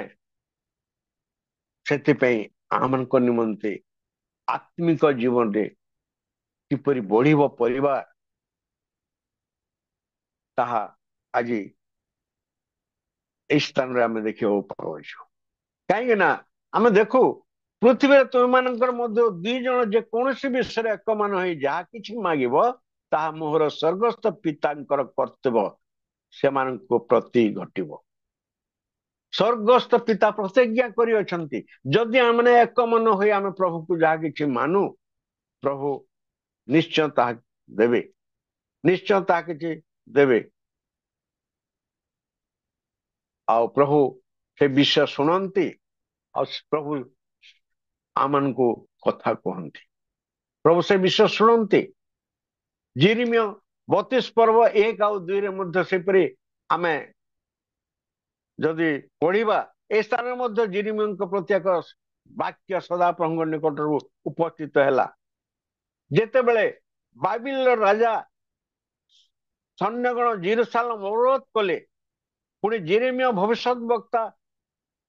A: ସେଥିପାଇଁ ଆମମାନଙ୍କ ନିମନ୍ତେ ଆତ୍ମିକ ଜୀବନରେ କିପରି ବଢିବ ପରିବାର, ତାହା ଆଜି ଏହି ସ୍ଥାନରେ ଆମେ ଦେଖିବାକୁ ପାଉଛୁ। କାହିଁକି ନା ଆମେ ଦେଖୁ ପୃଥିବୀରେ ତୁମମାନଙ୍କର ମଧ୍ୟ 2 ଜଣ ଯେକୌଣସି ବିଷୟରେ ଏକମାନ ହୋଇ ଯାହା କିଛି ମାଗିବ, ତାହା ମୋହର ସ୍ୱର୍ଗସ୍ଥ ପିତାଙ୍କର କର୍ତ୍ତବ୍ୟ ସେମାନଙ୍କ ପ୍ରତି ଘଟିବ। ସ୍ୱର୍ଗସ୍ଥ ପିତା ପ୍ରତିଜ୍ଞା କରିଅଛନ୍ତି, ଯଦି ଆମେ ଏକମନ ହୋଇ ଆମେ ପ୍ରଭୁକୁ ଯାହା କିଛି ମାନୁ, ପ୍ରଭୁ ନିଶ୍ଚୟ ତାହା ଦେବେ, ନିଶ୍ଚୟ ତାହା କିଛି ଦେବେ। ଆଉ ପ୍ରଭୁ ସେ ବିଷୟ ଶୁଣନ୍ତି, ଆଉ ପ୍ରଭୁ ଆମମାନଙ୍କୁ କଥା କୁହନ୍ତି, ପ୍ରଭୁ ସେ ବିଷୟ ଶୁଣନ୍ତି। ଯିରିମିୟ 32:1-2 ମଧ୍ୟ ସେପରି ଆମେ ଯଦି ପଢିବା, ଏ ସ୍ଥାନରେ ମଧ୍ୟ ଯିରିମିୟଙ୍କ ପ୍ରତି ଏକ ବାକ୍ୟ ସଦାପ୍ରଭୁଙ୍କ ନିକଟରୁ ଉପସ୍ଥିତ ହେଲା। ଯେତେବେଳେ ବାବିଲର ରାଜା ସୈନ୍ୟଗଣ ଜେରୁସାଲେମ ଅବରୋଧ କଲେ, ପୁଣି ଯିରିମିୟ ଭବିଷ୍ୟତ ବକ୍ତା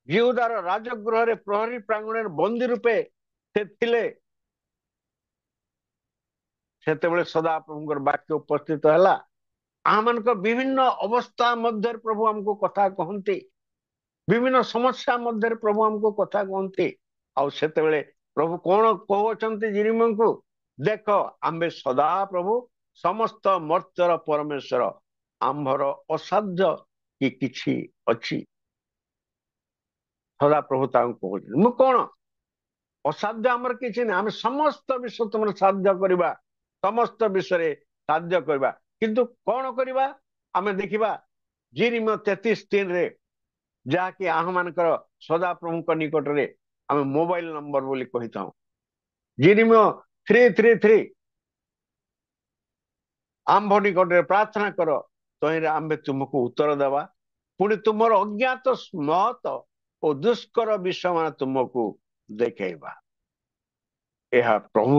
A: ଜିହୁଦାର ରାଜଗୃହରେ ପ୍ରହରୀ ପ୍ରାଙ୍ଗଣରେ ବନ୍ଦୀ ରୂପେ ସେ ଥିଲେ, ସେତେବେଳେ ସଦାପ୍ରଭୁଙ୍କର ବାକ୍ୟ ଉପସ୍ଥିତ ହେଲା। ଆମମାନଙ୍କ ବିଭିନ୍ନ ଅବସ୍ଥା ମଧ୍ୟରେ ପ୍ରଭୁ ଆମକୁ କଥା କହନ୍ତି, ବିଭିନ୍ନ ସମସ୍ୟା ମଧ୍ୟରେ ପ୍ରଭୁ ଆମକୁ କଥା କହନ୍ତି। ଆଉ ସେତେବେଳେ ପ୍ରଭୁ କଣ କହୁଅଛନ୍ତି ଯିରିମିୟଙ୍କୁ, ଦେଖ ଆମ୍ଭେ ସଦାପ୍ରଭୁ ସମସ୍ତ ମର୍ତ୍ତ୍ୟର ପରମେଶ୍ୱର, ଆମ୍ଭର ଅସାଧ୍ୟ କି କିଛି ଅଛି। ସଦାପ୍ରଭୁ ତାଙ୍କୁ କହୁଛନ୍ତି, ମୁଁ କଣ ଅସାଧ୍ୟ ଆମର କିଛି ନାହିଁ, ଆମେ ସମସ୍ତ ବିଷୟ ତୁମର ସାଧ୍ୟ କରିବା, ସମସ୍ତ ବିଷୟରେ ସାଧ୍ୟ କରିବା। କିନ୍ତୁ କଣ କରିବା, ଆମେ ଦେଖିବା ଯିରିମିୟ 33:3, ଯାହାକି ଆମମାନଙ୍କର ସଦାପ୍ରଭୁଙ୍କ ନିକଟରେ ଆମେ ମୋବାଇଲ ନମ୍ବର ବୋଲି କହିଥାଉ। ଯିରିମିୟ 3:3 ଆମ୍ଭ ନିକଟରେ ପ୍ରାର୍ଥନା କର, ତହିଁରେ ଆମ୍ଭେ ତୁମକୁ ଉତ୍ତର ଦେବା, ପୁଣି ତୁମର ଅଜ୍ଞାତ ମହତ ଓ ଦୁଷ୍କର ବିଷୟମାନ ତୁମକୁ ଦେଖେଇବା। ଏହା ପ୍ରଭୁ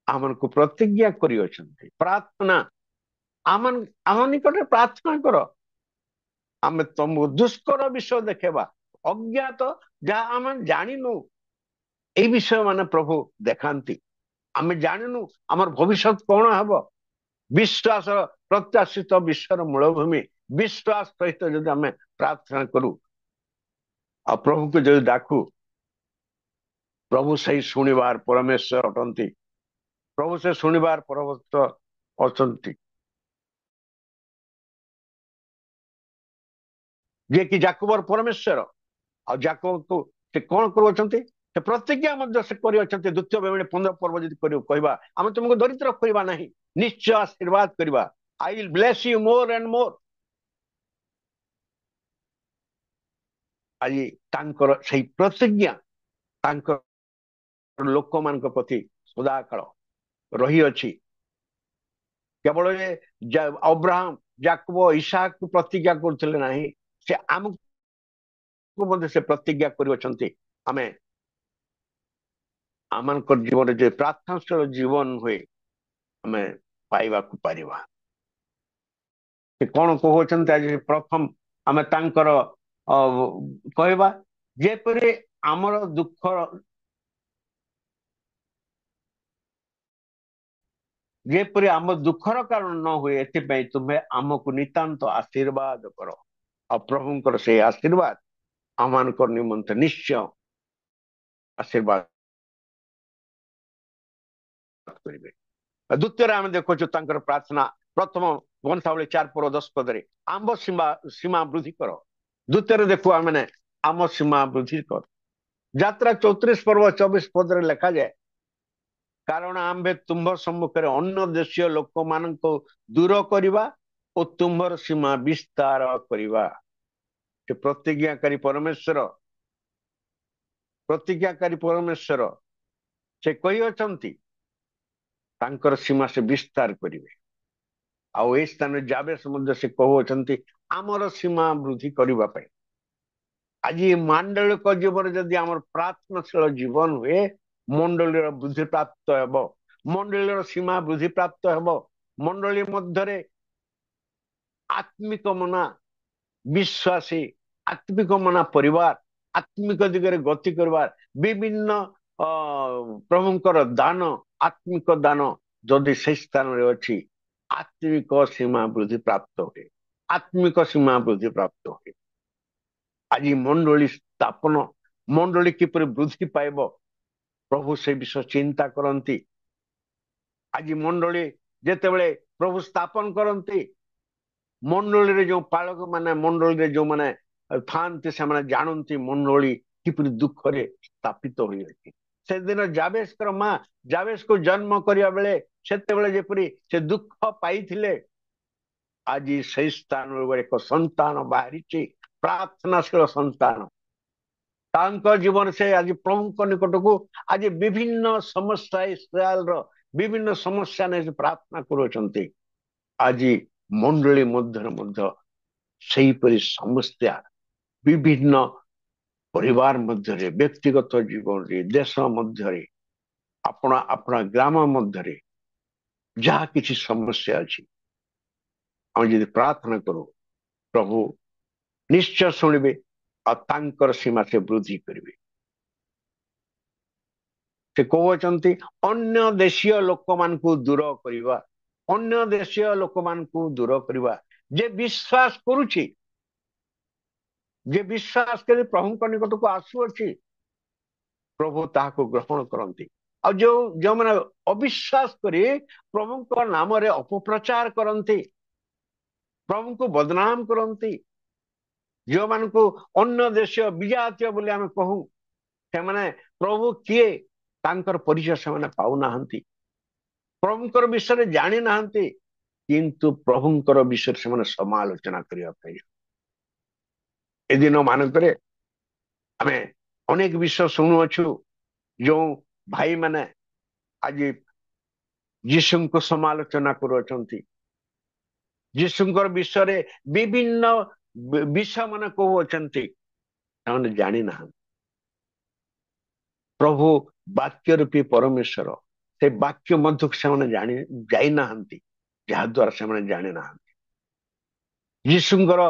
A: ଆମମାନଙ୍କୁ ପ୍ରତିଜ୍ଞା କରିଅଛନ୍ତି। ପ୍ରାର୍ଥନା, ଆମ ନିକଟରେ ପ୍ରାର୍ଥନା କର, ଆମେ ତମକୁ ଦୁଷ୍କର ବିଷୟ ଦେଖେଇବା, ଅଜ୍ଞାତ ଯାହା ଆମେ ଜାଣିନୁ, এই বিষୟ ମାନେ ପ୍ରଭୁ ଦେଖାନ୍ତି। ଆମେ ଜାଣିନୁ ଆମର ଭବିଷ୍ୟତ କଣ ହେବ। ବିଶ୍ୱାସ ପ୍ରତ୍ୟାଶିତ ବିଶ୍ୱର ମୂଳଭୂମି ବିଶ୍ୱାସ ସହିତ ଯଦି ଆମେ ପ୍ରାର୍ଥନା କରୁ ଆଉ ପ୍ରଭୁକୁ ଯଦି ଡାକୁ, ପ୍ରଭୁ ସେଇ ଶୁଣିବାର ପରମେଶ୍ୱର ଅଟନ୍ତି। ପ୍ରଭୁ ସେ ଶୁଣିବାର ପରମେଶ୍ୱର ଅଛନ୍ତି, ଯିଏକି ଯାକୋବର ପରମେଶ୍ୱର। ଆଉ ଯାକୋବକୁ ସେ କଣ କରୁଅଛନ୍ତି? ସେ ପ୍ରତିଜ୍ଞା ମଧ୍ୟ ସେ କରିଅଛନ୍ତି। ଦ୍ୱିତୀୟ ବେବଣୀ 15 ପର୍ବ ଯଦି କହିବା, ଆମେ ତୁମକୁ ଦରିଦ୍ର କରିବା ନାହିଁ, ନିଶ୍ଚୟ ଆଶୀର୍ବାଦ କରିବା। I will bless you more and more। ଆଜି ତାଙ୍କର ସେଇ ପ୍ରତିଜ୍ଞା ତାଙ୍କ ଲୋକମାନଙ୍କ ପ୍ରତି ସଦାକାଳ ରହିଅଛି। କେବଳ ଅବ୍ରାହମ, ଯାକୋବ, ଇସାକକୁ ପ୍ରତିଜ୍ଞା କରୁଥିଲେ ନାହିଁ, ସେ ଆମକୁ ମଧ୍ୟ ସେ ପ୍ରତିଜ୍ଞା କରିଅଛନ୍ତି। ଆମେ ଆମମାନଙ୍କର ଜୀବନରେ ଯେ ପ୍ରାର୍ଥନାଶୀଳ ଜୀବନ ହୁଏ ଆମେ ପାଇବାକୁ ପାରିବା। ସେ କଣ କହୁଛନ୍ତି ଆଜି ପ୍ରଥମ ଆମେ ତାଙ୍କର କହିବା, ଯେପରି ଆମର ଦୁଃଖ ଯେପରି ଆମ ଦୁଃଖର କାରଣ ନ ହୁଏ, ଏଥିପାଇଁ ତୁମେ ଆମକୁ ନିତାନ୍ତ ଆଶୀର୍ବାଦ କର। ଆଉ ପ୍ରଭୁଙ୍କର ସେଇ ଆଶୀର୍ବାଦ ଆମମାନଙ୍କର ନିମନ୍ତେ ନିଶ୍ଚୟ ଆଶୀର୍ବାଦ କରିବେ। ଦ୍ୱିତୀୟରେ ଆମେ ଦେଖୁଛୁ ତାଙ୍କର ପ୍ରାର୍ଥନା ପ୍ରଥମ ବଂଶାବଳୀ 4 ପର 10 ପଦରେ ଆମ୍ବ ସୀମା ବୃଦ୍ଧି କର। ଦ୍ୱିତୀୟରେ ଦେଖୁ ଆମେ ଆମ ସୀମା ବୃଦ୍ଧି କର। ଯାତ୍ରା 34 ପର୍ବ 24 ପଦରେ ଲେଖାଯାଏ, କାରଣ ଆମ୍ଭେ ତୁମ୍ଭ ସମ୍ମୁଖରେ ଅନ୍ୟ ଦେଶୀୟ ଲୋକମାନଙ୍କୁ ଦୂର କରିବା ଓ ତୁମ୍ଭର ସୀମା ବିସ୍ତାର କରିବା। ସେ ପ୍ରତିଜ୍ଞାକାରୀ ପରମେଶ୍ୱର ସେ କହିଅଛନ୍ତି ତାଙ୍କର ସୀମା ସେ ବିସ୍ତାର କରିବେ। ଆଉ ଏଇ ସ୍ଥାନରେ ଯାବେସ ମଧ୍ୟ ସେ କହୁଅଛନ୍ତି ଆମର ସୀମା ବୃଦ୍ଧି କରିବା ପାଇଁ। ଆଜି ମାଣ୍ଡଳିକ ଜୀବନରେ ଯଦି ଆମର ପ୍ରାର୍ଥନାଶୀଳ ଜୀବନ ହୁଏ, ମଣ୍ଡଳୀର ବୃଦ୍ଧି ପ୍ରାପ୍ତ ହେବ, ମଣ୍ଡଳୀର ସୀମା ବୃଦ୍ଧି ପ୍ରାପ୍ତ ହେବ। ମଣ୍ଡଳୀ ମଧ୍ୟରେ ଆତ୍ମିକ ମନା ବିଶ୍ୱାସୀ, ଆତ୍ମିକ ମନା ପରିବାର, ଆତ୍ମିକ ଦିଗରେ ଗତି କରିବାର ବିଭିନ୍ନ ପ୍ରଭୁଙ୍କର ଦାନ, ଆତ୍ମିକ ଦାନ ଯଦି ସେଇ ସ୍ଥାନରେ ଅଛି, ଆତ୍ମିକ ସୀମା ବୃଦ୍ଧି ପ୍ରାପ୍ତ ହୁଏ, ଆତ୍ମିକ ସୀମା ବୃଦ୍ଧି ପ୍ରାପ୍ତ ହୁଏ। ଆଜି ମଣ୍ଡଳୀ ସ୍ଥାପନ, ମଣ୍ଡଳୀ କିପରି ବୃଦ୍ଧି ପାଇବ, ପ୍ରଭୁ ସେ ବିଷୟ ଚିନ୍ତା କରନ୍ତି। ଆଜି ମଣ୍ଡଳୀ ଯେତେବେଳେ ପ୍ରଭୁ ସ୍ଥାପନ କରନ୍ତି, ମଣ୍ଡଳୀରେ ଯୋଉ ପାଳକ ମାନେ, ମଣ୍ଡଳୀରେ ଯୋଉମାନେ ଥାଆନ୍ତି, ସେମାନେ ଜାଣନ୍ତି ମଣ୍ଡଳୀ କିପରି ଦୁଃଖରେ ସ୍ଥାପିତ ହୋଇଅଛି। ସେଦିନ ଯାବେସଙ୍କର ମା ଯାବେସକୁ ଜନ୍ମ କରିବା ବେଳେ ସେତେବେଳେ ଯେପରି ସେ ଦୁଃଖ ପାଇଥିଲେ, ଆଜି ସେଇ ସ୍ଥାନରୁ ଏକ ସନ୍ତାନ ବାହାରିଛି, ପ୍ରାର୍ଥନାଶୀଳ ସନ୍ତାନ। ତାଙ୍କ ଜୀବନ ସେ ଆଜି ପ୍ରଭୁଙ୍କ ନିକଟକୁ ଆଜି ବିଭିନ୍ନ ସମସ୍ୟା, ଇସ୍ରାଏଲର ବିଭିନ୍ନ ସମସ୍ୟା ନେଇ ପ୍ରାର୍ଥନା କରୁଅଛନ୍ତି। ଆଜି ମଣ୍ଡଳୀ ମଧ୍ୟରେ ମଧ୍ୟ ସେହିପରି ସମସ୍ୟା ବିଭିନ୍ନ ପରିବାର ମଧ୍ୟରେ, ବ୍ୟକ୍ତିଗତ ଜୀବନରେ, ଦେଶ ମଧ୍ୟରେ, ଆପଣା ଗ୍ରାମ ମଧ୍ୟରେ ଯାହା କିଛି ସମସ୍ୟା ଅଛି, ଆମେ ଯଦି ପ୍ରାର୍ଥନା କରୁ, ପ୍ରଭୁ ନିଶ୍ଚୟ ଶୁଣିବେ ଆଉ ତାଙ୍କର ସୀମା ସେ ବୃଦ୍ଧି କରିବେ। ସେ କହୁଅଛନ୍ତି ଅନ୍ୟ ଦେଶୀୟ ଲୋକମାନଙ୍କୁ ଦୂର କରିବା, ଅନ୍ୟ ଦେଶୀୟ ଲୋକମାନଙ୍କୁ ଦୂର କରିବା। ଯେ ବିଶ୍ୱାସ କରୁଛି, ଯେ ବିଶ୍ୱାସ କରି ପ୍ରଭୁଙ୍କ ନିକଟକୁ ଆସୁଅଛି, ପ୍ରଭୁ ତାହାକୁ ଗ୍ରହଣ କରନ୍ତି। ଆଉ ଯୋଉମାନେ ଅବିଶ୍ୱାସ କରି ପ୍ରଭୁଙ୍କ ନାମରେ ଅପପ୍ରଚାର କରନ୍ତି, ପ୍ରଭୁଙ୍କୁ ବଦନାମ କରନ୍ତି, ଯେଉଁମାନଙ୍କୁ ଅନ୍ୟ ଦେଶୀୟ ବିଜାତୀୟ ବୋଲି ଆମେ କହୁ, ସେମାନେ ପ୍ରଭୁ କିଏ ତାଙ୍କର ପରିଚୟ ସେମାନେ ପାଉନାହାନ୍ତି, ପ୍ରଭୁଙ୍କର ବିଷୟରେ ଜାଣି ନାହାନ୍ତି, କିନ୍ତୁ ପ୍ରଭୁଙ୍କର ବିଷୟରେ ସେମାନେ ସମାଲୋଚନା କରିବା ପାଇଁ। ଏ ଦିନ ମାନଙ୍କରେ ଆମେ ଅନେକ ବିଷୟ ଶୁଣୁଅଛୁ, ଯୋଉ ଭାଇମାନେ ଆଜି ଯୀଶୁଙ୍କୁ ସମାଲୋଚନା କରୁଅଛନ୍ତି, ଯୀଶୁଙ୍କର ବିଷୟରେ ବିଭିନ୍ନ ବିଷୟ ମାନେ କହୁଅଛନ୍ତି, ସେମାନେ ଜାଣିନାହାନ୍ତି। ପ୍ରଭୁ ବାକ୍ୟ ରୂପୀ ପରମେଶ୍ୱର, ସେ ବାକ୍ୟ ମଧ୍ୟକୁ ସେମାନେ ଯାଇନାହାନ୍ତି, ଯାହା ଦ୍ୱାରା ସେମାନେ ଜାଣିନାହାନ୍ତି। ଯୀଶୁଙ୍କର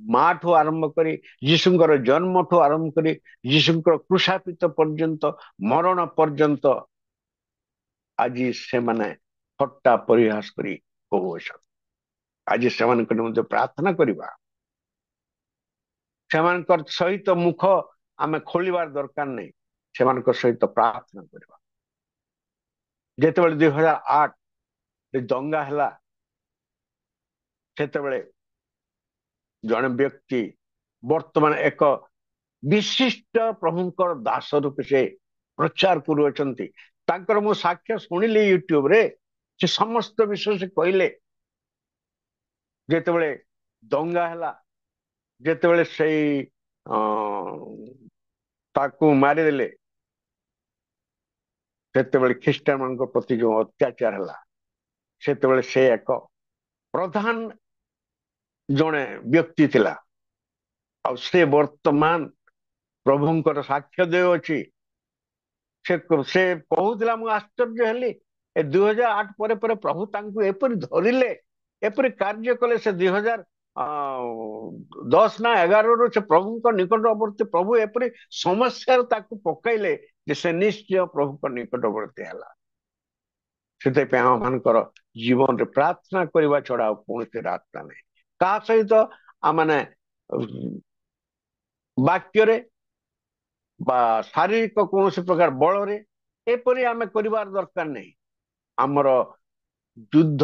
A: ମା ଠୁ ଆରମ୍ଭ କରି ଯୀଶୁଙ୍କର ଜନ୍ମ ଠୁ ଆରମ୍ଭ କରି ଯୀଶୁଙ୍କର କ୍ରୁଶାପିତ ପର୍ଯ୍ୟନ୍ତ ମରଣ ପର୍ଯ୍ୟନ୍ତ ଆଜି ସେମାନେ ଥଟ୍ଟା ପରିହାସ କରି କହୁଅଛନ୍ତି। ଆଜି ସେମାନଙ୍କ ନିମନ୍ତେ ପ୍ରାର୍ଥନା କରିବା। ସେମାନଙ୍କ ସହିତ ମୁଖ ଆମେ ଖୋଲିବାର ଦରକାର ନାହିଁ, ସେମାନଙ୍କ ସହିତ ପ୍ରାର୍ଥନା କରିବା। ଯେତେବେଳେ 2008 ଦଙ୍ଗା ହେଲା, ସେତେବେଳେ ଜଣେ ବ୍ୟକ୍ତି ବର୍ତ୍ତମାନ ଏକ ବିଶିଷ୍ଟ ପ୍ରଭୁଙ୍କର ଦାସ ରୂପେ ସେ ପ୍ରଚାର କରୁଅଛନ୍ତି। ତାଙ୍କର ମୁଁ ସାକ୍ଷ୍ୟ ଶୁଣିଲି ୟୁଟ୍ୟୁବରେ, ସେ ସମସ୍ତ ବିଷୟ ସେ କହିଲେ। ଯେତେବେଳେ ଦଙ୍ଗା ହେଲା, ଯେତେବେଳେ ସେଇ ତାକୁ ମାରିଦେଲେ, ସେତେବେଳେ ଖ୍ରୀଷ୍ଟିଆନ ମାନଙ୍କ ପ୍ରତି ଯୋଉ ଅତ୍ୟାଚାର ହେଲା, ସେତେବେଳେ ସେ ଏକ ପ୍ରଧାନ ଜଣେ ବ୍ୟକ୍ତି ଥିଲା। ଆଉ ସେ ବର୍ତ୍ତମାନ ପ୍ରଭୁଙ୍କର ସାକ୍ଷ୍ୟ ଦେଉଅଛି। ସେ କହୁଥିଲା, ମୁଁ ଆଶ୍ଚର୍ଯ୍ୟ ହେଲି, ଏ 2008 ପରେ ପରେ ପ୍ରଭୁ ତାଙ୍କୁ ଏପରି ଧରିଲେ, ଏପରି କାର୍ଯ୍ୟ କଲେ। ସେ 2010 ନା 11ରୁ ସେ ପ୍ରଭୁଙ୍କ ନିକଟବର୍ତ୍ତୀ, ପ୍ରଭୁ ଏପରି ସମସ୍ୟାରେ ତାକୁ ପକାଇଲେ ଯେ ସେ ନିଶ୍ଚୟ ପ୍ରଭୁଙ୍କ ନିକଟବର୍ତ୍ତୀ ହେଲା। ସେଥିପାଇଁ ଆମମାନଙ୍କର ଜୀବନରେ ପ୍ରାର୍ଥନା କରିବା ଛଡା ଆଉ କୌଣସି ରାସ୍ତା ନାହିଁ। କାହା ସହିତ ଆମେ ବାକ୍ୟରେ ବା ଶାରୀରିକ କୌଣସି ପ୍ରକାର ବଳରେ ଏପରି ଆମେ କରିବାର ଦରକାର ନାହିଁ। ଆମର ଯୁଦ୍ଧ,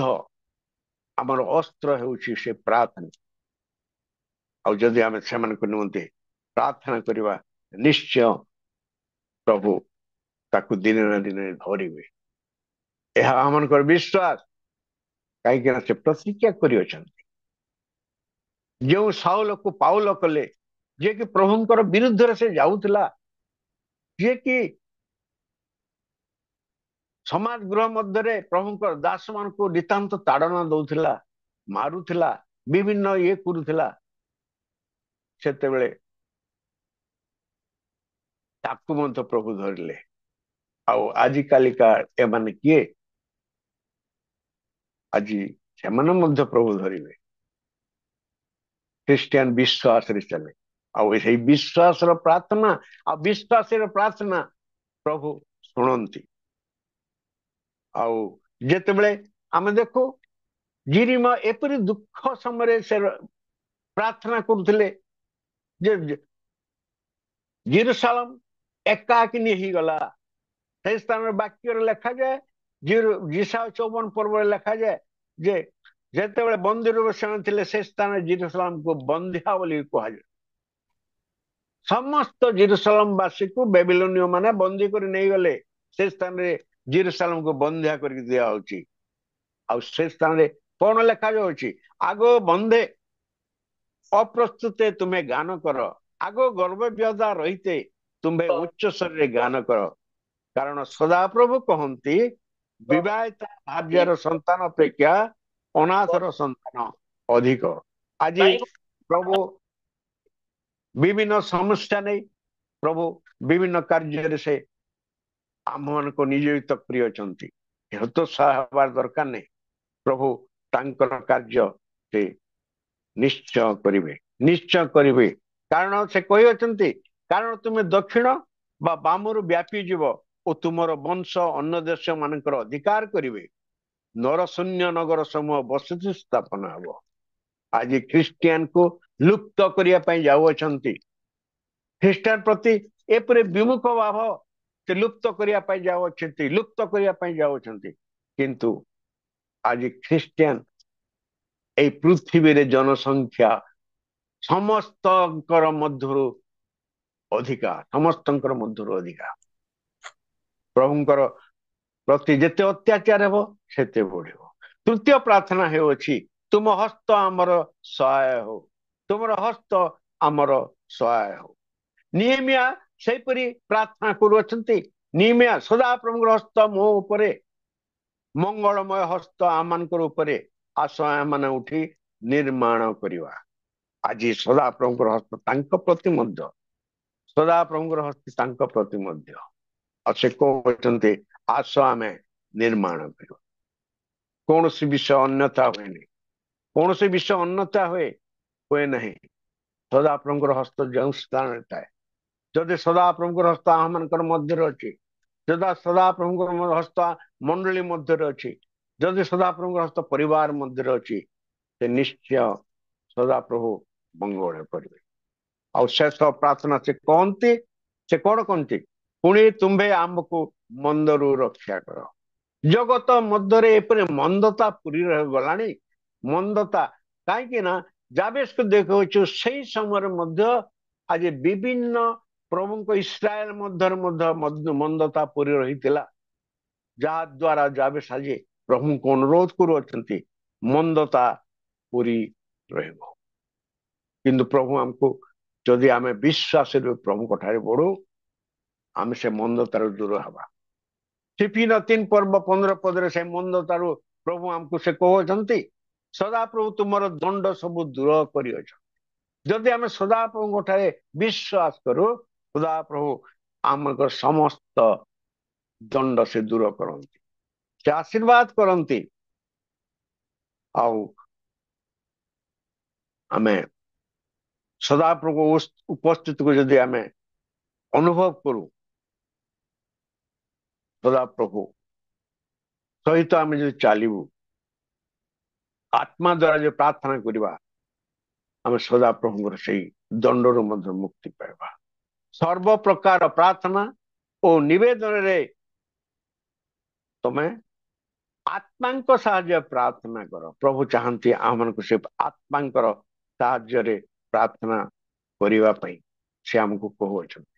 A: ଆମର ଅସ୍ତ୍ର ହେଉଛି ସେ ପ୍ରାର୍ଥନା। ଆଉ ଯଦି ଆମେ ସେମାନଙ୍କ ନିମନ୍ତେ ପ୍ରାର୍ଥନା କରିବା, ନିଶ୍ଚୟ ପ୍ରଭୁ ତାକୁ ଦିନେ ନା ଦିନେ ଧରିବେ। ଏହା ଆମମାନଙ୍କର ବିଶ୍ୱାସ। କାହିଁକି ନା ସେ ପ୍ରତିଜ୍ଞା କରିଅଛନ୍ତି। ଯେଉଁ ସାଉଲକୁ ପାଉଲ କଲେ, ଯିଏକି ପ୍ରଭୁଙ୍କର ବିରୁଦ୍ଧରେ ସେ ଯାଉଥିଲା, ଯିଏକି ସମାଜ ଗୃହ ମଧ୍ୟରେ ପ୍ରଭୁଙ୍କର ଦାସ ମାନଙ୍କୁ ନିତାନ୍ତ ତାଡନା ଦଉଥିଲା, ମାରୁଥିଲା, ବିଭିନ୍ନ ଇଏ କରୁଥିଲା, ସେତେବେଳେ ତାକୁ ମଧ୍ୟ ପ୍ରଭୁ ଧରିଲେ। ଆଉ ଆଜିକାଲିକା ଏମାନେ କିଏ? ଆଜି ସେମାନେ ମଧ୍ୟ ପ୍ରଭୁ ଧରିବେ। ଖ୍ରୀଷ୍ଟିଆନ ବିଶ୍ୱାସରେ ଚାଲେ। ଆଉ ସେଇ ବିଶ୍ୱାସର ପ୍ରାର୍ଥନା, ଆଉ ବିଶ୍ୱାସର ପ୍ରାର୍ଥନା ପ୍ରଭୁ ଶୁଣନ୍ତି। ଆଉ ଯେତେବେଳେ ଆମେ ଦେଖୁ ଜିରିମା ଏପରି ଦୁଃଖ ସମୟରେ ସେ ପ୍ରାର୍ଥନା କରୁଥିଲେ ଯେ ଜେରୁସାଲେମ ଏକାକିନୀ ହେଇଗଲା। ସେଇ ସ୍ଥାନରେ ବାକ୍ୟରେ ଲେଖାଯାଏ, ଯିଶା 54 ପର୍ବରେ ଲେଖାଯାଏ ଯେ ଯେତେବେଳେ ବନ୍ଦୀ ରୂପେ ସେମାନେ ଥିଲେ, ସେ ସ୍ଥାନରେ ଜେରୁସାଲେମକୁ ବନ୍ଧ୍ୟା ବୋଲି କୁହାଯାଏ। ସମସ୍ତ ଜେରୁସାଲେମ ବାସୀକୁ ବେବିଲୋନୀୟ ମାନେ ବନ୍ଦୀ କରି ନେଇଗଲେ। ସେ ସ୍ଥାନରେ ଜେରୁସାଲେମକୁ ବନ୍ଧ୍ୟା କରିକି ଦିଆହଉଛି। ଆଉ ସେ ସ୍ଥାନରେ କଣ ଲେଖାଯାଉଛି? ଆଗ ବନ୍ଧେ ଅପ୍ରସ୍ତୁତେ ତୁମେ ଗାନ କର, ଆଗ ଗର୍ଭବ୍ୟଧା ରହିତେ ତୁମେ ଉଚ୍ଚ ସ୍ୱରରେ ଗାନ କର। କାରଣ ସଦାପ୍ରଭୁ କହନ୍ତି, ବିବାହିତା ଭାର୍ଯ୍ୟାର ସନ୍ତାନ ଅପେକ୍ଷା ଅନାଥର ସନ୍ତାନ ଅଧିକ। ଆଜି ପ୍ରଭୁ ବିଭିନ୍ନ ସମସ୍ୟା ନେଇ ପ୍ରଭୁ ବିଭିନ୍ନ କାର୍ଯ୍ୟରେ ସେ ଆମମାନଙ୍କୁ ନିୟୋଜିତ କରିଅଛନ୍ତି। ହତୋତ୍ସାହ ହେବାର ଦରକାର ନାହିଁ। ପ୍ରଭୁ ତାଙ୍କର କାର୍ଯ୍ୟ ସେ ନିଶ୍ଚୟ କରିବେ, ନିଶ୍ଚୟ କରିବେ। କାରଣ ସେ କହିଅଛନ୍ତି, କାରଣ ତୁମେ ଦକ୍ଷିଣ ବା ବାମରୁ ବ୍ୟାପି ଯିବ ଓ ତୁମର ବଂଶ ଅନ୍ୟ ଦେଶ ମାନଙ୍କର ଅଧିକାର କରିବେ। ନରଶୂନ୍ୟ ନଗର ସମୂହ ବସତି ସ୍ଥାପନ ହେବ। ଆଜି ଖ୍ରୀଷ୍ଟିଆନକୁ ଲୁପ୍ତ କରିବା ପାଇଁ ଯାଉଅଛନ୍ତି। ଖ୍ରୀଷ୍ଟିଆନ ପ୍ରତି ଏପରି ବିମୁଖ ଭାବ ସେ ଲୁପ୍ତ କରିବା ପାଇଁ ଯାଉଅଛନ୍ତି, ଲୁପ୍ତ କରିବା ପାଇଁ ଯାଉଅଛନ୍ତି। କିନ୍ତୁ ଆଜି ଖ୍ରୀଷ୍ଟିଆନ এই ପୃଥିବୀରେ ଜନସଂଖ୍ୟା ସମସ୍ତଙ୍କର ମଧ୍ୟରୁ ଅଧିକା, ସମସ୍ତଙ୍କର ମଧ୍ୟରୁ ଅଧିକା। ପ୍ରଭୁଙ୍କର ପ୍ରତି ଯେତେ ଅତ୍ୟାଚାର ହେବ ସେତେ ବଢିବ। ତୃତୀୟ ପ୍ରାର୍ଥନା ହେଉଅଛି, ତୁମ ହସ୍ତ ଆମର ସହାୟ ହଉ, ତୁମର ହସ୍ତ ଆମର ସହାୟ ହଉ। ନିହେମିଆ ସେହିପରି ପ୍ରାର୍ଥନା କରୁଅଛନ୍ତି। ନିହେମିଆ ସଦାପ୍ରଭୁଙ୍କର ହସ୍ତ ମୋ ଉପରେ, ମଙ୍ଗଳମୟ ହସ୍ତ ଆମମାନଙ୍କର ଉପରେ, ଆସ ଏମାନେ ଉଠି ନିର୍ମାଣ କରିବା। ଆଜି ସଦାପ୍ରଭୁଙ୍କର ହସ୍ତ ତାଙ୍କ ପ୍ରତି ମଧ୍ୟ, ସଦାପ୍ରଭୁଙ୍କର ହସ୍ତ ତାଙ୍କ ପ୍ରତି ମଧ୍ୟ। ଆଉ ସେ କହୁଛନ୍ତି, ଆସ ଆମେ ନିର୍ମାଣ କରିବା। କୌଣସି ବିଷୟ ଅନ୍ୟଥା ହୁଏନି, କୌଣସି ବିଷୟ ଅନ୍ୟଥା ହୁଏ ନାହିଁ। ସଦାପ୍ରଭୁଙ୍କର ହସ୍ତ ଯେଉଁ ସ୍ଥାନରେ ଥାଏ, ଯଦି ସଦାପ୍ରଭୁଙ୍କର ହସ୍ତ ଆମମାନଙ୍କର ମଧ୍ୟରେ ଅଛି, ଯଦି ସଦାପ୍ରଭୁଙ୍କର ହସ୍ତ ମଣ୍ଡଳୀ ମଧ୍ୟରେ ଅଛି, ଯଦି ସଦାପ୍ରଭୁଙ୍କର ହସ୍ତ ପରିବାର ମଧ୍ୟରେ ଅଛି, ସେ ନିଶ୍ଚୟ ସଦାପ୍ରଭୁ ମଙ୍ଗଳ କରିବେ। ଆଉ ଶେଷ ପ୍ରାର୍ଥନା ସେ କହନ୍ତି, ସେ କଣ କହନ୍ତି? ପୁଣି ତୁମ୍ଭେ ଆମକୁ ମନ୍ଦରୁ ରକ୍ଷା କର। ଜଗତ ମଧ୍ୟରେ ଏପରି ମନ୍ଦତା ପୁରୀ ରହିଗଲାଣି। ମନ୍ଦତା କାହିଁକି ନା ଯାବେସକୁ ଦେଖାଉଛୁ ସେଇ ସମୟରେ ମଧ୍ୟ ଆଜି ବିଭିନ୍ନ ପ୍ରଭୁଙ୍କ ଇସ୍ରାଏଲ ମଧ୍ୟରେ ମଧ୍ୟ ମନ୍ଦତା ପୁରୀ ରହିଥିଲା, ଯାହା ଦ୍ୱାରା ଯାବେସ ଆଜି ପ୍ରଭୁଙ୍କୁ ଅନୁରୋଧ କରୁଅଛନ୍ତି ମନ୍ଦତା ପୁରୀ ରହିବ। କିନ୍ତୁ ପ୍ରଭୁ ଆମକୁ ଯଦି ଆମେ ବିଶ୍ୱାସରେ ପ୍ରଭୁଙ୍କ ଠାରେ ବଢୁ, ଆମେ ସେ ମନ୍ଦତାରୁ ଦୂର ହେବା। ଫିଲିପିର 3 ପର୍ବ 15 ପଦରେ ସେ ମନ୍ଦତାରୁ ପ୍ରଭୁ ଆମକୁ ସେ କହୁଛନ୍ତି ସଦାପ୍ରଭୁ ତୁମର ଦଣ୍ଡ ସବୁ ଦୂର କରିଅଛ। ଯଦି ଆମେ ସଦାପ୍ରଭୁଙ୍କ ଠାରେ ବିଶ୍ୱାସ କରୁ, ସଦାପ୍ରଭୁ ଆମଙ୍କର ସମସ୍ତ ଦଣ୍ଡ ସେ ଦୂର କରନ୍ତି, ସେ ଆଶୀର୍ବାଦ କରନ୍ତି। ଆଉ ଆମେ ସଦାପ୍ରଭୁ ଉପସ୍ଥିତିକୁ ଯଦି ଆମେ ଅନୁଭବ କରୁ, ସଦାପ୍ରଭୁ ସହିତ ଆମେ ଯଦି ଚାଲିବୁ, ଆତ୍ମା ଦ୍ୱାରା ଯଦି ପ୍ରାର୍ଥନା କରିବା, ଆମେ ସଦାପ୍ରଭୁଙ୍କର ସେଇ ଦଣ୍ଡରୁ ମଧ୍ୟ ମୁକ୍ତି ପାଇବା। ସର୍ବ ପ୍ରକାର ପ୍ରାର୍ଥନା ଓ ନିବେଦନରେ ତମେ ଆତ୍ମାଙ୍କ ସାହାଯ୍ୟ ପ୍ରାର୍ଥନା କର। ପ୍ରଭୁ ଚାହାନ୍ତି ଆମମାନଙ୍କୁ ସେ ଆତ୍ମାଙ୍କର ସାହାଯ୍ୟରେ ପ୍ରାର୍ଥନା କରିବା ପାଇଁ ସେ ଆମକୁ କହୁଅଛନ୍ତି।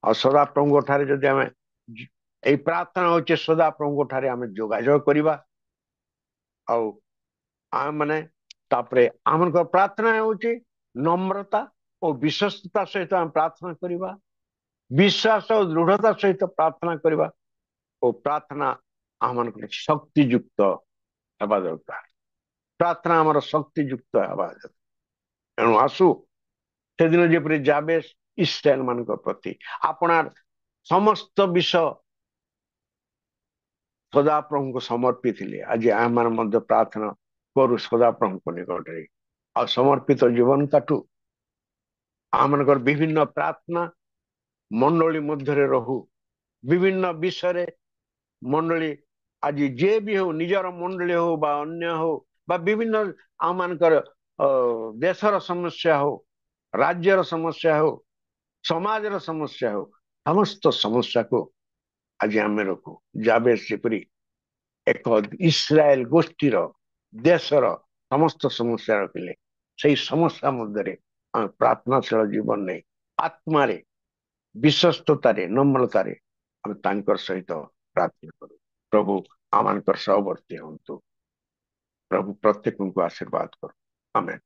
A: ଆଉ ସଦାପ୍ରଭୁଙ୍କ ଠାରେ ଯଦି ଆମେ ଏଇ ପ୍ରାର୍ଥନା ହଉଛି ସଦାପ୍ରଭୁଙ୍କ ଠାରେ ଆମେ ଯୋଗାଯୋଗ କରିବା। ଆଉ ଆମେ ମାନେ ତାପରେ ଆମଙ୍କର ପ୍ରାର୍ଥନା ହେଉଛି ନମ୍ରତା ଓ ବିଶ୍ୱସ୍ତତା ସହିତ ଆମେ ପ୍ରାର୍ଥନା କରିବା, ବିଶ୍ୱାସ ଓ ଦୃଢତା ସହିତ ପ୍ରାର୍ଥନା କରିବା, ଓ ପ୍ରାର୍ଥନା ଆମମାନଙ୍କର ଶକ୍ତିଯୁକ୍ତ ହେବା ଦରକାର। ପ୍ରାର୍ଥନା ଆମର ଶକ୍ତିଯୁକ୍ତ ହେବା ଦରକାର। ତେଣୁ ଆସୁ ସେଦିନ ଯେପରି ଯାବେସ ଇସ୍ରାଏଲ ମାନଙ୍କ ପ୍ରତି ଆପଣାର ସମସ୍ତ ବିଷୟ ସଦାପ୍ରଭୁଙ୍କୁ ସମର୍ପିଥିଲେ, ଆଜି ଆମମାନେ ମଧ୍ୟ ପ୍ରାର୍ଥନା କରୁ ସଦାପ୍ରଭୁଙ୍କ ନିକଟରେ। ଆଉ ସମର୍ପିତ ଜୀବନ କାଟୁ, ଆମମାନଙ୍କର ବିଭିନ୍ନ ପ୍ରାର୍ଥନା ମଣ୍ଡଳୀ ମଧ୍ୟରେ ରହୁ, ବିଭିନ୍ନ ବିଷୟରେ ମଣ୍ଡଳୀ ଆଜି ଯିଏ ବି ହଉ, ନିଜର ମଣ୍ଡଳୀ ହଉ ବା ଅନ୍ୟ ହଉ ବା ବିଭିନ୍ନ ଆମମାନଙ୍କର ଦେଶର ସମସ୍ୟା ହଉ, ରାଜ୍ୟର ସମସ୍ୟା ହଉ, ସମାଜର ସମସ୍ୟା ହଉ, ସମସ୍ତ ସମସ୍ୟାକୁ ଆଜି ଆମେ ରଖୁ। ଯାବେସ ଯେପରି ଏକ ଇସ୍ରାଏଲ ଗୋଷ୍ଠୀର ଦେଶର ସମସ୍ତ ସମସ୍ୟା ରଖିଲେ, ସେଇ ସମସ୍ୟା ମଧ୍ୟରେ ଆମେ ପ୍ରାର୍ଥନାଶୀଳ ଜୀବନ ନେଇ ଆତ୍ମାରେ ବିଶ୍ୱସ୍ତତାରେ ନମ୍ରତାରେ ଆମେ ତାଙ୍କର ସହିତ ପ୍ରାର୍ଥନା କରୁ। ପ୍ରଭୁ ଆମମାନଙ୍କର ସହବର୍ତ୍ତୀ ହୁଅନ୍ତୁ। ପ୍ରଭୁ ପ୍ରତ୍ୟେକଙ୍କୁ ଆଶୀର୍ବାଦ କରୁ। ଆମେନ୍।